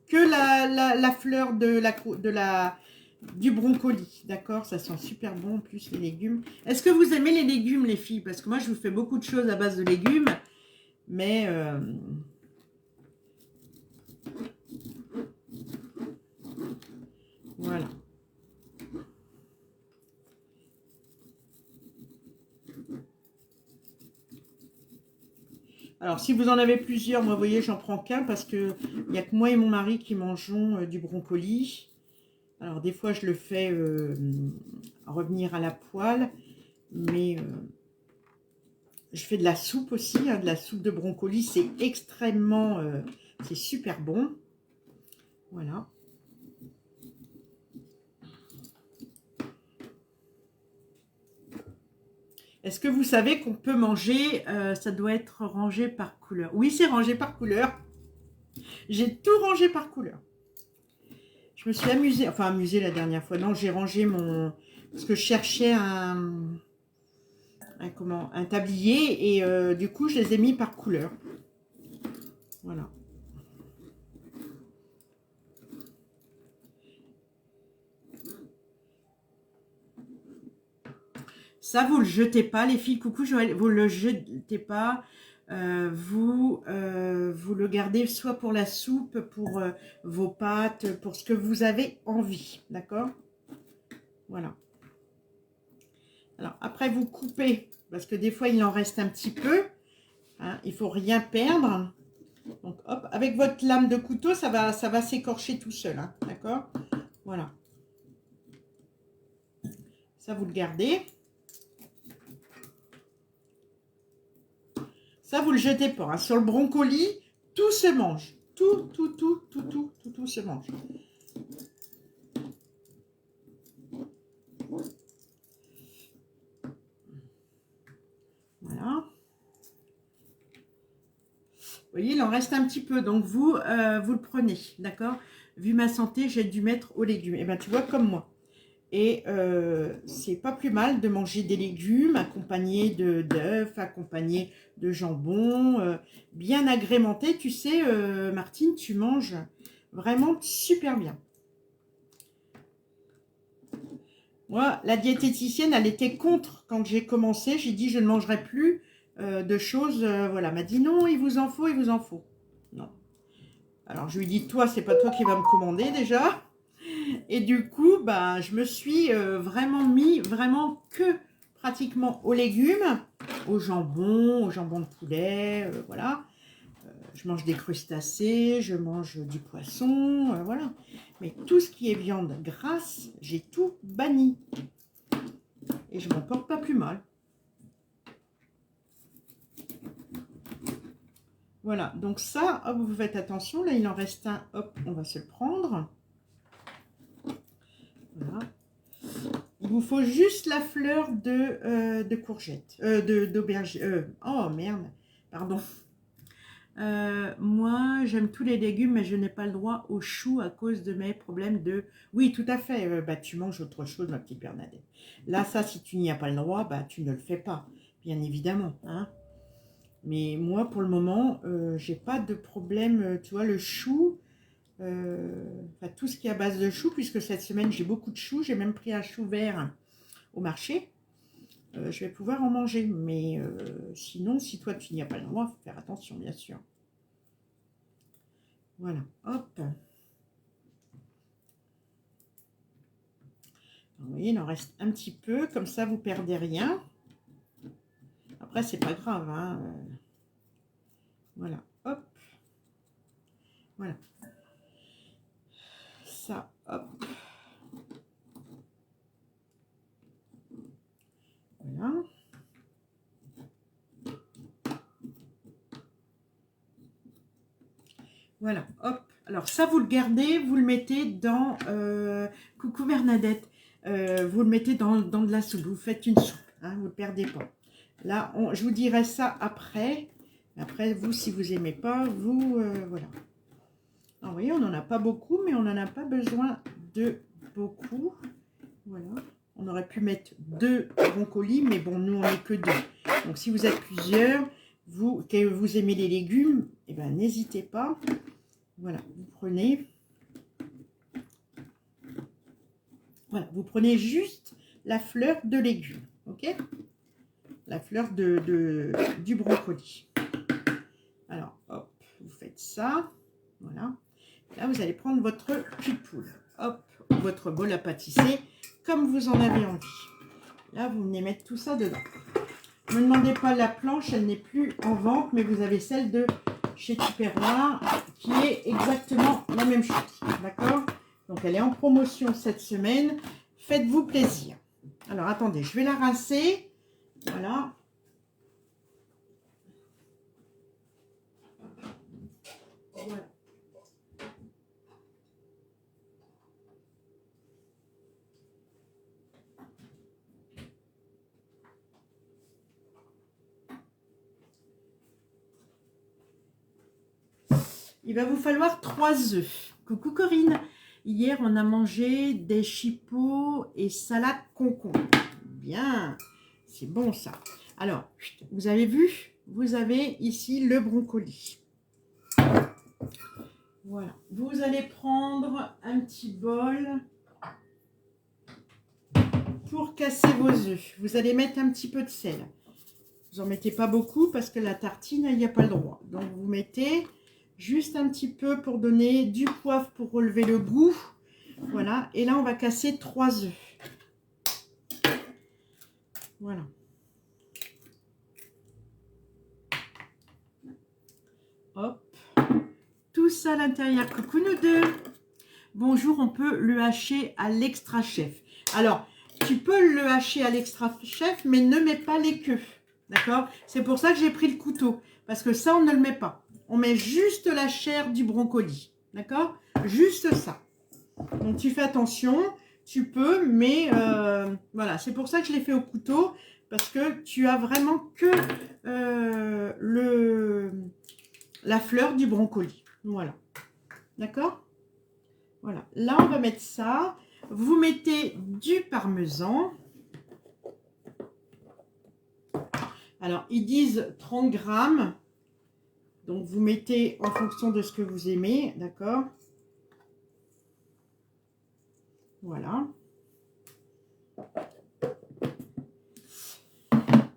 que la fleur du brocoli, d'accord? Ça sent super bon, en plus, les légumes. Est-ce que vous aimez les légumes, les filles? Parce que moi, je vous fais beaucoup de choses à base de légumes, mais... voilà. Alors, si vous en avez plusieurs, moi, vous voyez, j'en prends qu'un parce que il n'y a que moi et mon mari qui mangeons du brocoli. Alors, des fois, je le fais revenir à la poêle, mais je fais de la soupe aussi, hein, de la soupe de brocoli. C'est extrêmement, c'est super bon. Voilà. Est-ce que vous savez qu'on peut manger, ça doit être rangé par couleur? Oui, c'est rangé par couleur. J'ai tout rangé par couleur. Je me suis amusée, enfin amusée la dernière fois. Non, j'ai rangé parce que je cherchais un tablier et du coup, je les ai mis par couleur. Voilà. Ça, vous le jetez pas, les filles. Coucou Joël, vous le jetez pas. Vous vous le gardez soit pour la soupe, pour vos pâtes, pour ce que vous avez envie, d'accord? Voilà. Alors, après, vous coupez, parce que des fois, il en reste un petit peu. Hein, il ne faut rien perdre. Donc, hop, avec votre lame de couteau, ça va s'écorcher tout seul, hein, d'accord? Voilà. Ça, vous le gardez. Ça, vous ne le jetez pas. Hein. Sur le brocoli, tout se mange. Tout se mange. Voilà. Vous voyez, il en reste un petit peu. Donc, vous le prenez, d'accord? Vu ma santé, j'ai dû mettre aux légumes. Et bien, tu vois, comme moi. Et c'est pas plus mal de manger des légumes accompagnés d'œufs, accompagnés de jambon, bien agrémentés. Tu sais, Martine, tu manges vraiment super bien. Moi, la diététicienne, elle était contre quand j'ai commencé. J'ai dit, je ne mangerai plus de choses. Voilà, elle m'a dit, non, il vous en faut, il vous en faut. Non. Alors, je lui ai dit, toi, c'est pas toi qui vas me commander déjà. Et du coup, bah, je me suis vraiment mis que pratiquement aux légumes, au jambon de poulet, voilà. Je mange des crustacés, je mange du poisson, voilà. Mais tout ce qui est viande grasse, j'ai tout banni. Et je m'en porte pas plus mal. Voilà, donc ça, hop, vous faites attention. Là, il en reste un, hop, on va se le prendre. Voilà. Il vous faut juste la fleur de courgette, d'aubergine. Oh merde, pardon. Moi, j'aime tous les légumes, mais je n'ai pas le droit aux choux à cause de mes problèmes de... Oui, tout à fait. Bah, tu manges autre chose, ma petite Bernadette. Là, ça, si tu n'y as pas le droit, bah, tu ne le fais pas, bien évidemment. Hein. Mais moi, pour le moment, j'ai pas de problème. Tu vois, le chou, tout ce qui est à base de chou, puisque cette semaine, j'ai beaucoup de choux. J'ai même pris un chou vert au marché. Je vais pouvoir en manger. Mais sinon, si toi, tu n'y as pas le droit, il faut faire attention, bien sûr. Voilà, hop. Vous voyez, il en reste un petit peu. Comme ça, vous perdez rien. Après, c'est pas grave. Hein. Voilà, hop. Voilà. Ça, hop. Voilà. Voilà, hop. Alors ça, vous le gardez, vous le mettez dans... coucou Bernadette. Vous le mettez dans de la soupe. Vous faites une soupe, hein, vous ne le perdez pas. Là, je vous dirai ça après. Après, vous, si vous n'aimez pas, vous... voilà. Alors, vous voyez, on n'en a pas beaucoup, mais on n'en a pas besoin de beaucoup. Voilà. On aurait pu mettre 2 brocolis, mais bon, nous, on n'est que 2. Donc, si vous êtes plusieurs, que vous aimez les légumes, eh ben, n'hésitez pas. Voilà, vous prenez... Voilà, vous prenez juste la fleur de légumes, ok? La fleur du brocoli. Alors, hop, vous faites ça. Voilà. Là, vous allez prendre votre cul de poule. Hop, votre bol à pâtisser, comme vous en avez envie. Là, vous venez mettre tout ça dedans. Ne me demandez pas la planche, elle n'est plus en vente, mais vous avez celle de chez Tupperware qui est exactement la même chose. D'accord? Donc, elle est en promotion cette semaine. Faites-vous plaisir. Alors, attendez, je vais la rincer. Voilà. Voilà. Il va vous falloir 3 œufs. Coucou Corinne. Hier, on a mangé des chipots et salade concombre. Bien, c'est bon ça. Alors, vous avez vu, vous avez ici le brocoli. Voilà. Vous allez prendre un petit bol pour casser vos œufs. Vous allez mettre un petit peu de sel. Vous n'en mettez pas beaucoup parce que la tartine, il n'y a pas le droit. Donc, vous mettez juste un petit peu pour donner du poivre pour relever le goût. Voilà, et là on va casser 3 œufs. Voilà. Hop. Tout ça à l'intérieur. Coucou nous deux. Bonjour, on peut le hacher à l'extra chef. Alors, tu peux le hacher à l'extra chef, mais ne mets pas les queues. D'accord? C'est pour ça que j'ai pris le couteau. Parce que ça, on ne le met pas. On met juste la chair du brocoli. D'accord? Juste ça. Donc, tu fais attention. Tu peux, mais voilà. C'est pour ça que je l'ai fait au couteau. Parce que tu as vraiment que la fleur du brocoli. Voilà. D'accord? Voilà. Là, on va mettre ça. Vous mettez du parmesan. Alors, ils disent 30 grammes. Donc, vous mettez en fonction de ce que vous aimez. D'accord? Voilà.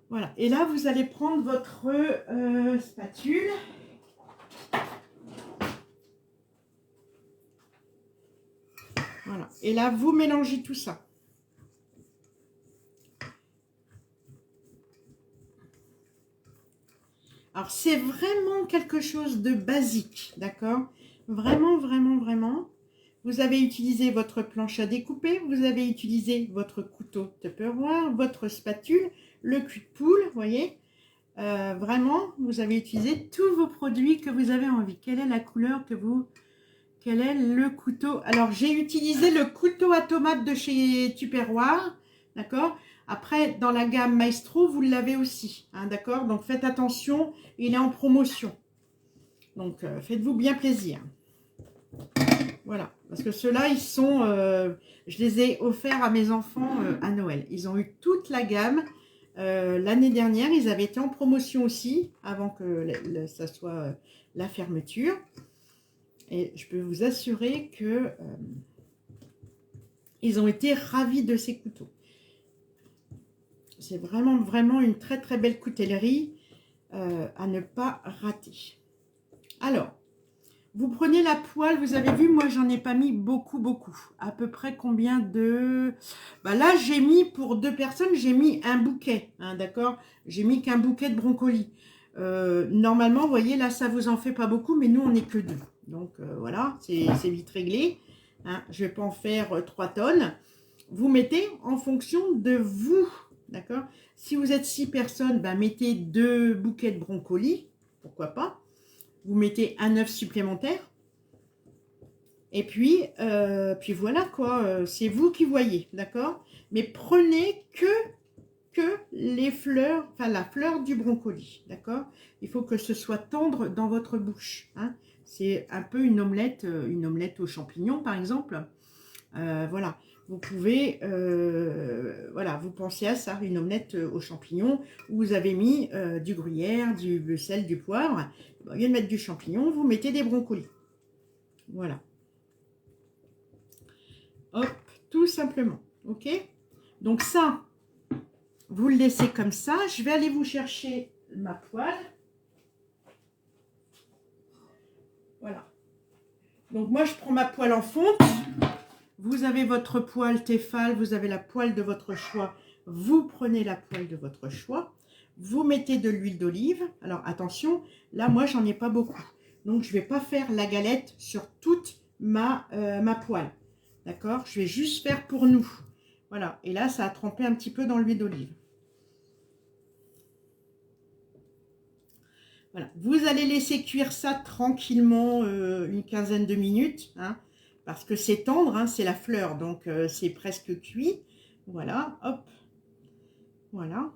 Voilà. Et là, vous allez prendre votre spatule. Voilà. Et là, vous mélangez tout ça. Alors, c'est vraiment quelque chose de basique, d'accord? Vraiment, vraiment, vraiment. Vous avez utilisé votre planche à découper, vous avez utilisé votre couteau Tupperware, votre spatule, le cul de poule, vous voyez? Vraiment, vous avez utilisé tous vos produits que vous avez envie. Quelle est la couleur que vous... Quel est le couteau? Alors, j'ai utilisé le couteau à tomate de chez Tupperware, d'accord? Après, dans la gamme Maestro, vous l'avez aussi, hein, d'accord? Donc, faites attention, il est en promotion. Donc, faites-vous bien plaisir. Voilà, parce que ceux-là, ils sont... je les ai offerts à mes enfants à Noël. Ils ont eu toute la gamme. L'année dernière, ils avaient été en promotion aussi, avant que ça soit la fermeture. Et je peux vous assurer que ils ont été ravis de ces couteaux. C'est vraiment, vraiment une très, très belle coutellerie à ne pas rater. Alors, vous prenez la poêle, vous avez vu, moi, j'en ai pas mis beaucoup, beaucoup. À peu près combien de... Bah là, j'ai mis, pour 2 personnes, j'ai mis un bouquet, hein, d'accord? J'ai mis qu'un bouquet de broncoli. Normalement, vous voyez, là, ça vous en fait pas beaucoup, mais nous, on n'est que 2. Donc, voilà, c'est vite réglé. Hein, je ne vais pas en faire 3 tonnes. Vous mettez en fonction de vous, d'accord? Si vous êtes 6 personnes, ben, mettez 2 bouquets de broncoli, pourquoi pas. Vous mettez un œuf supplémentaire. Et puis voilà quoi, c'est vous qui voyez, d'accord? Mais prenez que les fleurs, enfin la fleur du brocoli, d'accord? Il faut que ce soit tendre dans votre bouche, hein? C'est un peu une omelette aux champignons par exemple. Voilà, vous pouvez, voilà, vous pensez à ça, une omelette aux champignons où vous avez mis du gruyère, du sel, du poivre. Au lieu de mettre du champignon, vous mettez des brocolis. Voilà. Hop, tout simplement, ok? Donc ça, vous le laissez comme ça. Je vais aller vous chercher ma poêle. Voilà. Donc moi, je prends ma poêle en fonte. Vous avez votre poêle Tefal, vous avez la poêle de votre choix. Vous prenez la poêle de votre choix. Vous mettez de l'huile d'olive. Alors attention, là, moi, j'en ai pas beaucoup. Donc, je ne vais pas faire la galette sur toute ma poêle. D'accord? Je vais juste faire pour nous. Voilà. Et là, ça a trempé un petit peu dans l'huile d'olive. Voilà. Vous allez laisser cuire ça tranquillement une quinzaine de minutes. Hein, parce que c'est tendre, hein, c'est la fleur. Donc, c'est presque cuit. Voilà. Hop. Voilà.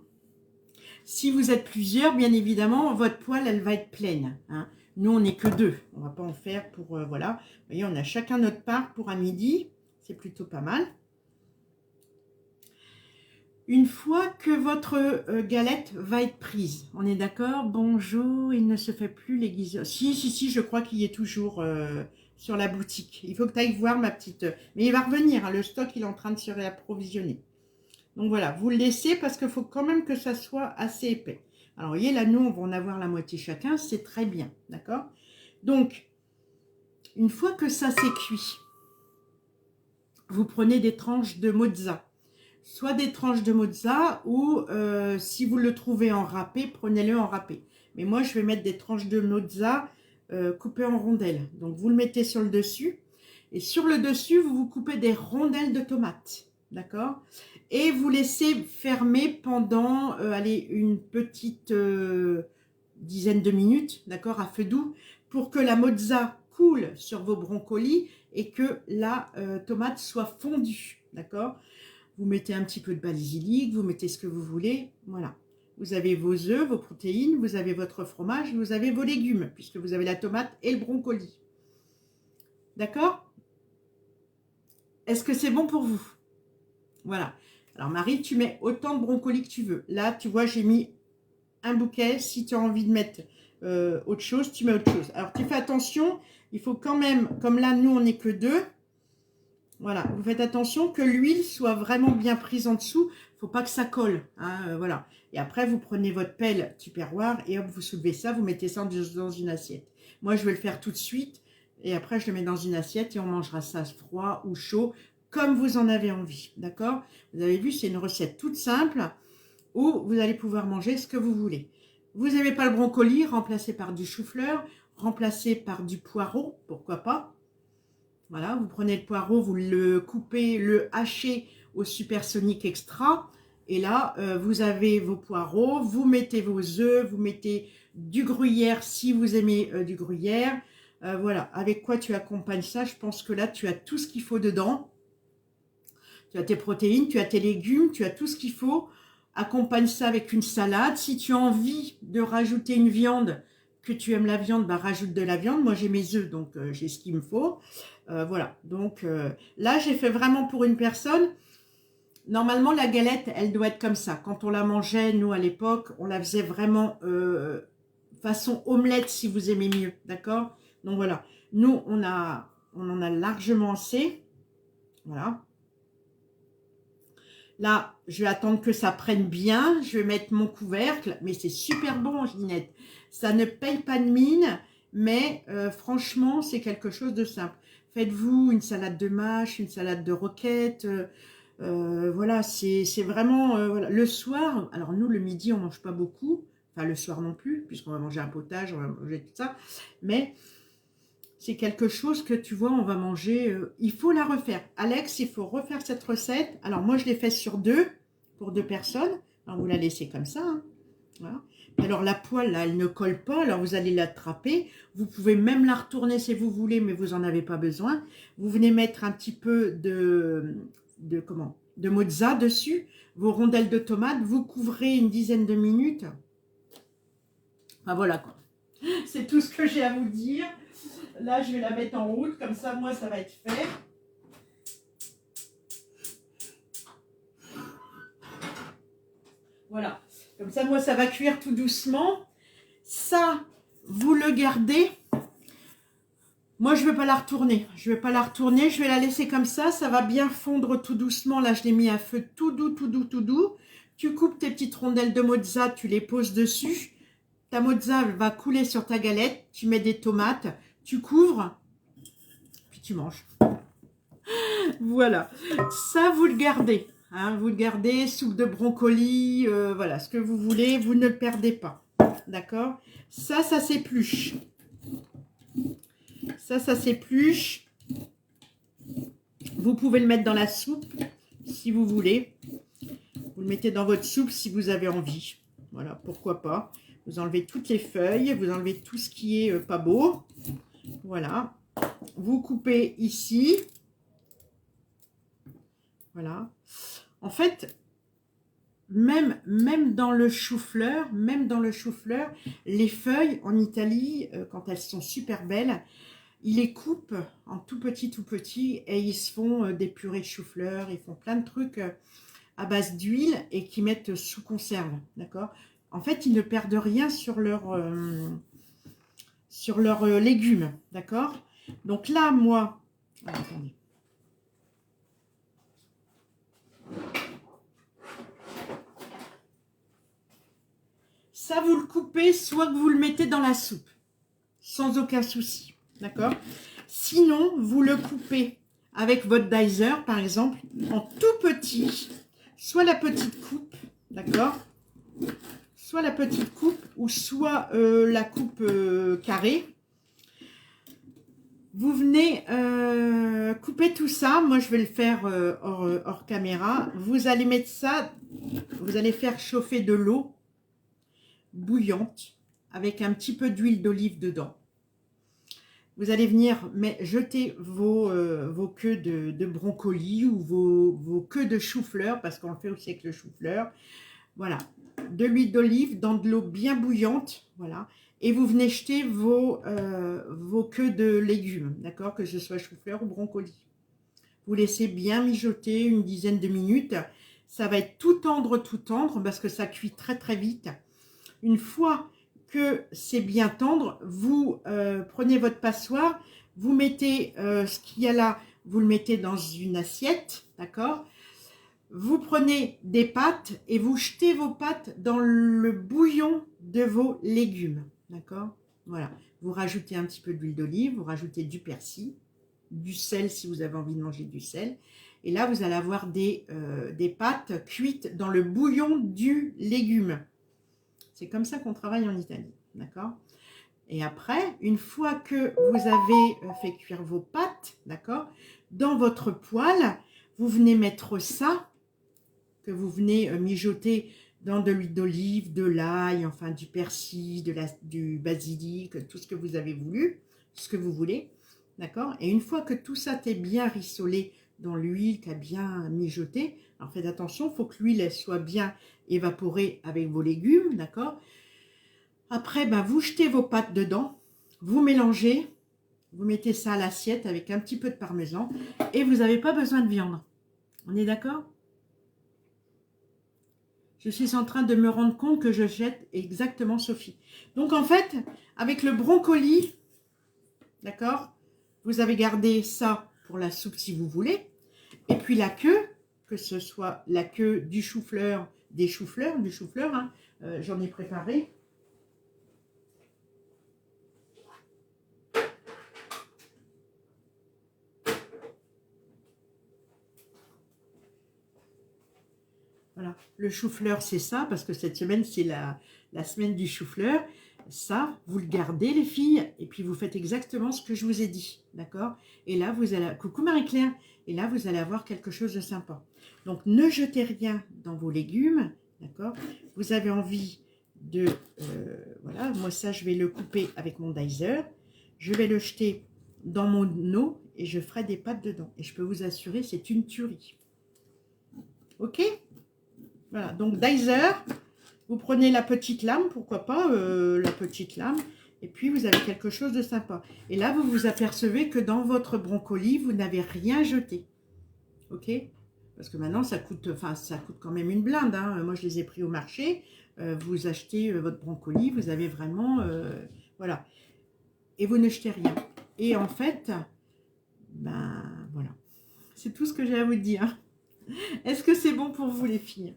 Si vous êtes plusieurs, bien évidemment, votre poêle, elle va être pleine. Hein. Nous, on n'est que 2. On ne va pas en faire pour... voilà. Vous voyez, on a chacun notre part pour un midi. C'est plutôt pas mal. Une fois que votre galette va être prise, on est d'accord? Bonjour, il ne se fait plus l'aiguiseur. Si, je crois qu'il y est toujours sur la boutique. Il faut que tu ailles voir ma petite... Mais il va revenir, hein, le stock, il est en train de se réapprovisionner. Donc voilà, vous le laissez parce qu'il faut quand même que ça soit assez épais. Alors, vous voyez, là, nous, on va en avoir la moitié chacun, c'est très bien, d'accord? Donc, une fois que ça c'est cuit, vous prenez des tranches de mozza. Soit des tranches de mozza ou si vous le trouvez en râpé, prenez-le en râpé. Mais moi, je vais mettre des tranches de mozza coupées en rondelles. Donc, vous le mettez sur le dessus. Et sur le dessus, vous vous coupez des rondelles de tomates. D'accord? Et vous laissez fermer pendant, allez, une petite dizaine de minutes, d'accord, à feu doux, pour que la mozza coule sur vos brocolis et que la tomate soit fondue. D'accord? Vous mettez un petit peu de basilic, vous mettez ce que vous voulez. Voilà. Vous avez vos œufs, vos protéines, vous avez votre fromage, vous avez vos légumes, puisque vous avez la tomate et le brocoli. D'accord? Est-ce que c'est bon pour vous? Voilà. Alors Marie, tu mets autant de broncoli que tu veux. Là, tu vois, j'ai mis un bouquet. Si tu as envie de mettre autre chose, tu mets autre chose. Alors, tu fais attention. Il faut quand même, comme là, nous, on n'est que deux. Voilà, vous faites attention que l'huile soit vraiment bien prise en dessous. Il ne faut pas que ça colle. Hein, voilà. Et après, vous prenez votre pelle tupperware et hop, vous soulevez ça, vous mettez ça dans une assiette. Moi, je vais le faire tout de suite. Et après, je le mets dans une assiette et on mangera ça froid ou chaud, comme vous en avez envie. D'accord? Vous avez vu, c'est une recette toute simple où vous allez pouvoir manger ce que vous voulez. Vous n'aimez pas le brocoli, remplacez par du chou-fleur, remplacez par du poireau, pourquoi pas. Voilà, vous prenez le poireau, vous le coupez, le hachez au supersonique extra. Et là, vous avez vos poireaux, vous mettez vos œufs, vous mettez du gruyère si vous aimez du gruyère. Voilà, avec quoi tu accompagnes ça? Je pense que là, tu as tout ce qu'il faut dedans. Tu as tes protéines, tu as tes légumes, tu as tout ce qu'il faut. Accompagne ça avec une salade. Si tu as envie de rajouter une viande, que tu aimes la viande, bah, rajoute de la viande. Moi, j'ai mes œufs, donc j'ai ce qu'il me faut. Voilà, donc là, j'ai fait vraiment pour une personne. Normalement, la galette, elle doit être comme ça. Quand on la mangeait, nous, à l'époque, on la faisait vraiment façon omelette, si vous aimez mieux, d'accord? Donc voilà, nous, on en a largement assez. Voilà. Là, je vais attendre que ça prenne bien. Je vais mettre mon couvercle. Mais c'est super bon, Ginette. Ça ne paye pas de mine. Mais franchement, c'est quelque chose de simple. Faites-vous une salade de mâche, une salade de roquette. Voilà, c'est vraiment... voilà. Le soir, alors nous, le midi, on ne mange pas beaucoup. Enfin, le soir non plus, puisqu'on va manger un potage, on va manger tout ça. Mais... c'est quelque chose que tu vois, on va manger. Il faut la refaire. Alex, il faut refaire cette recette. Alors moi, je l'ai fait sur deux, pour deux personnes. Alors vous la laissez comme ça. Hein. Voilà. Alors la poêle, là, elle ne colle pas. Alors vous allez l'attraper. Vous pouvez même la retourner si vous voulez, mais vous n'en avez pas besoin. Vous venez mettre un petit peu de mozza dessus. Vos rondelles de tomates. Vous couvrez une dizaine de minutes. Enfin voilà quoi. C'est tout ce que j'ai à vous dire. Là, je vais la mettre en route, comme ça, moi, ça va être fait. Voilà. Comme ça, moi, ça va cuire tout doucement. Ça, vous le gardez. Moi, je ne vais pas la retourner. Je ne vais pas la retourner. Je vais la laisser comme ça. Ça va bien fondre tout doucement. Là, je l'ai mis à feu tout doux, tout doux, tout doux. Tu coupes tes petites rondelles de mozza. Tu les poses dessus. Ta mozza va couler sur ta galette. Tu mets des tomates. Tu couvres. Puis tu manges. Voilà, ça vous le gardez, hein, vous le gardez, soupe de brocoli, voilà, ce que vous voulez, vous ne le perdez pas, d'accord? Ça s'épluche, ça s'épluche, vous pouvez le mettre dans la soupe, si vous voulez, vous le mettez dans votre soupe si vous avez envie, voilà, pourquoi pas, vous enlevez toutes les feuilles, vous enlevez tout ce qui est pas beau, voilà, vous coupez ici. Voilà. En fait, même dans le chou-fleur, les feuilles en Italie, quand elles sont super belles, ils les coupent en tout petit et ils se font des purées de chou-fleur, ils font plein de trucs à base d'huile et qui mettent sous conserve, d'accord? En fait, ils ne perdent rien sur leurs légumes, d'accord? Donc là, moi, attendez. Ça, vous le coupez, soit que vous le mettez dans la soupe. sans aucun souci, d'accord? Sinon, vous le coupez avec votre dicer, par exemple, en tout petit, soit la petite coupe, d'accord? Soit la petite coupe, ou soit la coupe carrée. Vous venez couper tout ça. Moi, je vais le faire hors caméra. Vous allez mettre ça, vous allez faire chauffer de l'eau bouillante avec un petit peu d'huile d'olive dedans. Vous allez venir jeter vos queues de brocoli ou vos queues de chou-fleur, parce qu'on le fait aussi avec le chou-fleur. Voilà, de l'huile d'olive dans de l'eau bien bouillante, voilà. Et vous venez jeter vos queues de légumes, d'accord, que ce soit chou-fleur ou brocoli. Vous laissez bien mijoter une dizaine de minutes. Ça va être tout tendre, parce que ça cuit très très vite. Une fois que c'est bien tendre, vous prenez votre passoire, vous mettez ce qu'il y a là, vous le mettez dans une assiette, d'accord? Vous prenez des pâtes et vous jetez vos pâtes dans le bouillon de vos légumes, d'accord? Voilà, vous rajoutez un petit peu d'huile d'olive, vous rajoutez du persil, du sel si vous avez envie de manger du sel. Et là, vous allez avoir des pâtes cuites dans le bouillon du légume. C'est comme ça qu'on travaille en Italie, d'accord? Et après, une fois que vous avez fait cuire vos pâtes, d'accord, dans votre poêle, vous venez mettre ça, que vous venez mijoter dans de l'huile d'olive, de l'ail, enfin du persil, du basilic, tout ce que vous avez voulu, ce que vous voulez, d'accord? Et une fois que tout ça t'est bien rissolé dans l'huile, qui a bien mijoté, alors faites attention, il faut que l'huile soit bien évaporée avec vos légumes, d'accord? Après, ben, vous jetez vos pâtes dedans, vous mélangez, vous mettez ça à l'assiette avec un petit peu de parmesan et vous n'avez pas besoin de viande. On est d'accord? Je suis en train de me rendre compte que je jette exactement Sophie. Donc en fait, avec le brocoli, d'accord, vous avez gardé ça pour la soupe si vous voulez. Et puis la queue, que ce soit la queue du chou-fleur, du chou-fleur, hein, j'en ai préparé. Voilà, le chou-fleur, c'est ça, parce que cette semaine, c'est la semaine du chou-fleur. Ça, vous le gardez, les filles, et puis vous faites exactement ce que je vous ai dit, d'accord? Et là, vous allez... Coucou Marie-Claire! Et là, vous allez avoir quelque chose de sympa. Donc, ne jetez rien dans vos légumes, d'accord? Vous avez envie de... voilà, moi, ça, je vais le couper avec mon dicer. Je vais le jeter dans mon eau et je ferai des pâtes dedans. Et je peux vous assurer, c'est une tuerie. Ok? Voilà, donc dicer, vous prenez la petite lame, pourquoi pas, la petite lame, et puis vous avez quelque chose de sympa. Et là, vous vous apercevez que dans votre brocoli, vous n'avez rien jeté. Ok? Parce que maintenant, ça coûte quand même une blinde. Hein. Moi, je les ai pris au marché. Vous achetez votre brocoli, vous avez vraiment... voilà. Et vous ne jetez rien. Et en fait, ben voilà. C'est tout ce que j'ai à vous dire. Est-ce que c'est bon pour vous, les filles?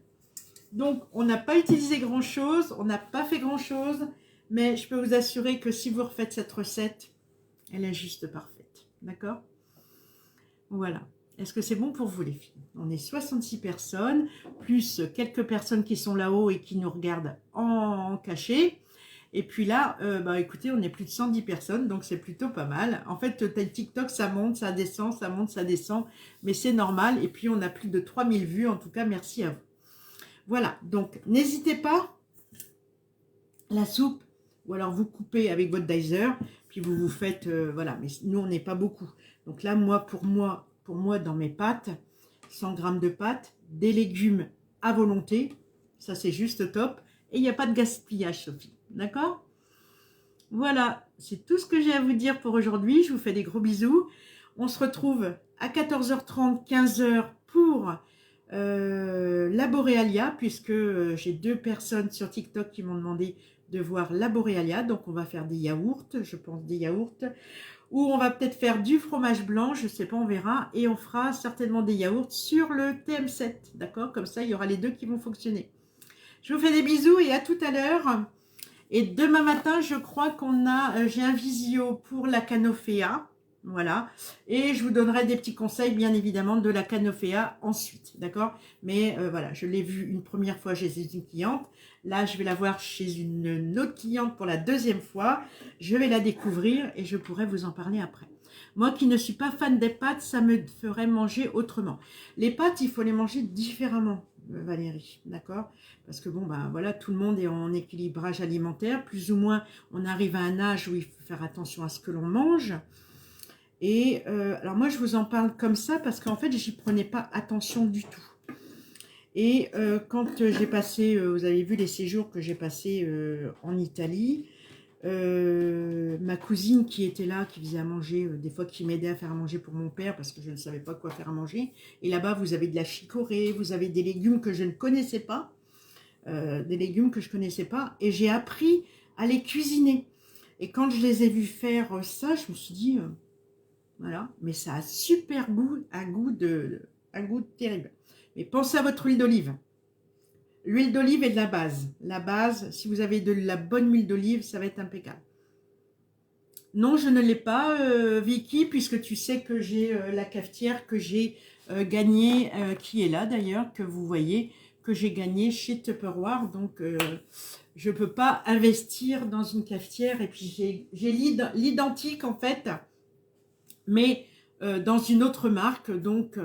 Donc, on n'a pas utilisé grand-chose, on n'a pas fait grand-chose, mais je peux vous assurer que si vous refaites cette recette, elle est juste parfaite. D'accord? Voilà. Est-ce que c'est bon pour vous, les filles? On est 66 personnes, plus quelques personnes qui sont là-haut et qui nous regardent en cachet. Et puis là, bah, écoutez, on est plus de 110 personnes, donc c'est plutôt pas mal. En fait, TikTok, ça monte, ça descend, ça monte, ça descend, mais c'est normal. Et puis, on a plus de 3000 vues. En tout cas, merci à vous. Voilà, donc n'hésitez pas, la soupe, ou alors vous coupez avec votre dicer, puis vous faites, voilà, mais nous on n'est pas beaucoup. Donc là, pour moi, dans mes pâtes, 100 g de pâtes, des légumes à volonté, ça c'est juste top, et il n'y a pas de gaspillage, Sophie, d'accord? Voilà, c'est tout ce que j'ai à vous dire pour aujourd'hui, je vous fais des gros bisous. On se retrouve à 14h30, 15h pour... la Boréalia, puisque j'ai 2 personnes sur TikTok qui m'ont demandé de voir la Boréalia, donc on va faire des yaourts, je pense des yaourts, ou on va peut-être faire du fromage blanc, je sais pas, on verra, et on fera certainement des yaourts sur le TM7, d'accord? Comme ça, il y aura les deux qui vont fonctionner. Je vous fais des bisous et à tout à l'heure, Et demain matin, je crois qu'on a, j'ai un visio pour la Canofea. Voilà. Et je vous donnerai des petits conseils, bien évidemment, de la Canofea ensuite. D'accord? Mais voilà, je l'ai vue une première fois chez une cliente. Là, je vais la voir chez une autre cliente pour la deuxième fois. Je vais la découvrir et je pourrai vous en parler après. Moi qui ne suis pas fan des pâtes, ça me ferait manger autrement. Les pâtes, il faut les manger différemment, Valérie. D'accord? Parce que bon, bah voilà, tout le monde est en équilibrage alimentaire. Plus ou moins, on arrive à un âge où il faut faire attention à ce que l'on mange. Et alors moi, je vous en parle comme ça parce qu'en fait, j'y prenais pas attention du tout. Et quand j'ai passé, vous avez vu les séjours que j'ai passés en Italie, ma cousine qui était là, qui faisait à manger, des fois qui m'aidait à faire à manger pour mon père parce que je ne savais pas quoi faire à manger. Et là-bas, vous avez de la chicorée, vous avez des légumes que je ne connaissais pas, et j'ai appris à les cuisiner. Et quand je les ai vus faire ça, je me suis dit, voilà, mais ça a super goût, un goût terrible. Mais pensez à votre huile d'olive. L'huile d'olive est de la base. La base, si vous avez de la bonne huile d'olive, ça va être impeccable. Non, je ne l'ai pas, Vicky, puisque tu sais que j'ai la cafetière que j'ai gagnée, qui est là d'ailleurs, que vous voyez, que j'ai gagnée chez Tupperware. Donc, je ne peux pas investir dans une cafetière. Et puis, j'ai l'identique, en fait, mais dans une autre marque. Donc,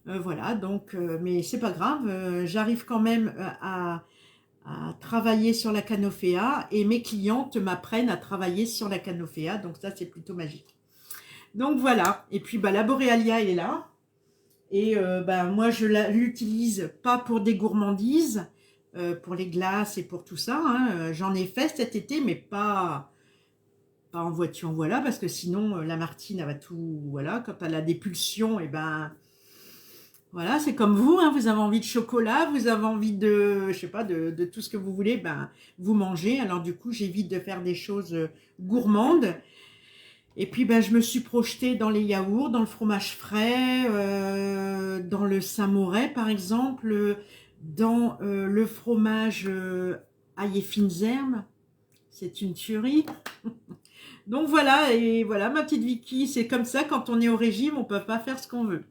voilà. Donc, mais c'est pas grave. J'arrive quand même à travailler sur la Canofea et mes clientes m'apprennent à travailler sur la Canofea, donc ça c'est plutôt magique. Donc voilà, et puis bah, la Borealia elle est là, et bah, moi je l'utilise pas pour des gourmandises, pour les glaces et pour tout ça, hein. J'en ai fait cet été, mais pas en voiture, voilà, parce que sinon la Martine elle va tout, voilà, quand elle a des pulsions, et ben voilà, c'est comme vous, hein, vous avez envie de chocolat, vous avez envie de, je sais pas, de tout ce que vous voulez, ben, vous mangez. Alors du coup, j'évite de faire des choses gourmandes. Et puis, ben, je me suis projetée dans les yaourts, dans le fromage frais, dans le Saint-Moret, par exemple, dans le fromage ail et fines herbes. C'est une tuerie. Donc voilà, et voilà, ma petite Vicky, c'est comme ça, quand on est au régime, on peut pas faire ce qu'on veut.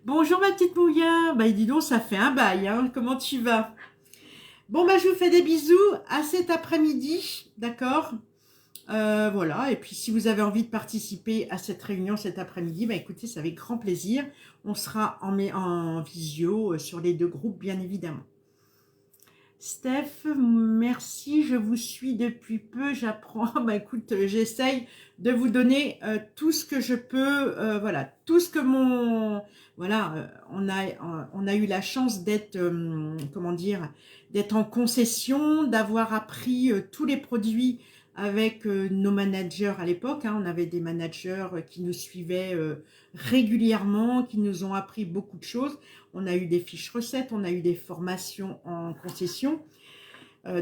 Bonjour ma petite Mouya, bah dis donc ça fait un bail, hein. Comment tu vas? Bon bah je vous fais des bisous, à cet après-midi, d'accord? Voilà, et puis si vous avez envie de participer à cette réunion cet après-midi, bah écoutez, c'est avec grand plaisir. On sera en visio sur les deux groupes, bien évidemment. Steph, merci, je vous suis depuis peu, j'apprends. Bah écoute, j'essaye de vous donner tout ce que je peux, voilà, tout ce que voilà, on a eu la chance d'être, comment dire, d'être en concession, d'avoir appris tous les produits avec nos managers à l'époque, hein. On avait des managers qui nous suivaient régulièrement, qui nous ont appris beaucoup de choses. On a eu des fiches recettes, on a eu des formations en concession.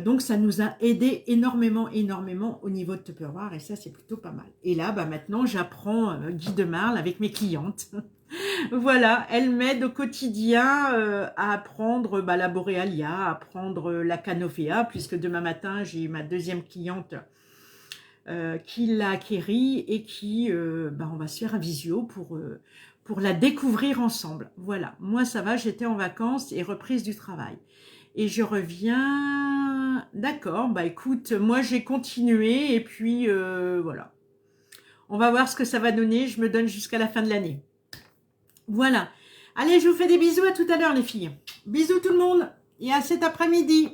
Donc, ça nous a aidé énormément au niveau de Tupperware et ça, c'est plutôt pas mal. Et là, bah, maintenant, j'apprends Guy de Marle avec mes clientes. Voilà, elle m'aide au quotidien à apprendre la Borealia, à apprendre la Canofea, puisque demain matin, j'ai ma deuxième cliente qui l'a acquérie et qui, on va se faire un visio pour la découvrir ensemble. Voilà, moi ça va, j'étais en vacances et reprise du travail. Et je reviens, d'accord, bah écoute, moi j'ai continué et puis voilà. On va voir ce que ça va donner, je me donne jusqu'à la fin de l'année. Voilà. Allez, je vous fais des bisous, à tout à l'heure les filles. Bisous tout le monde et à cet après-midi.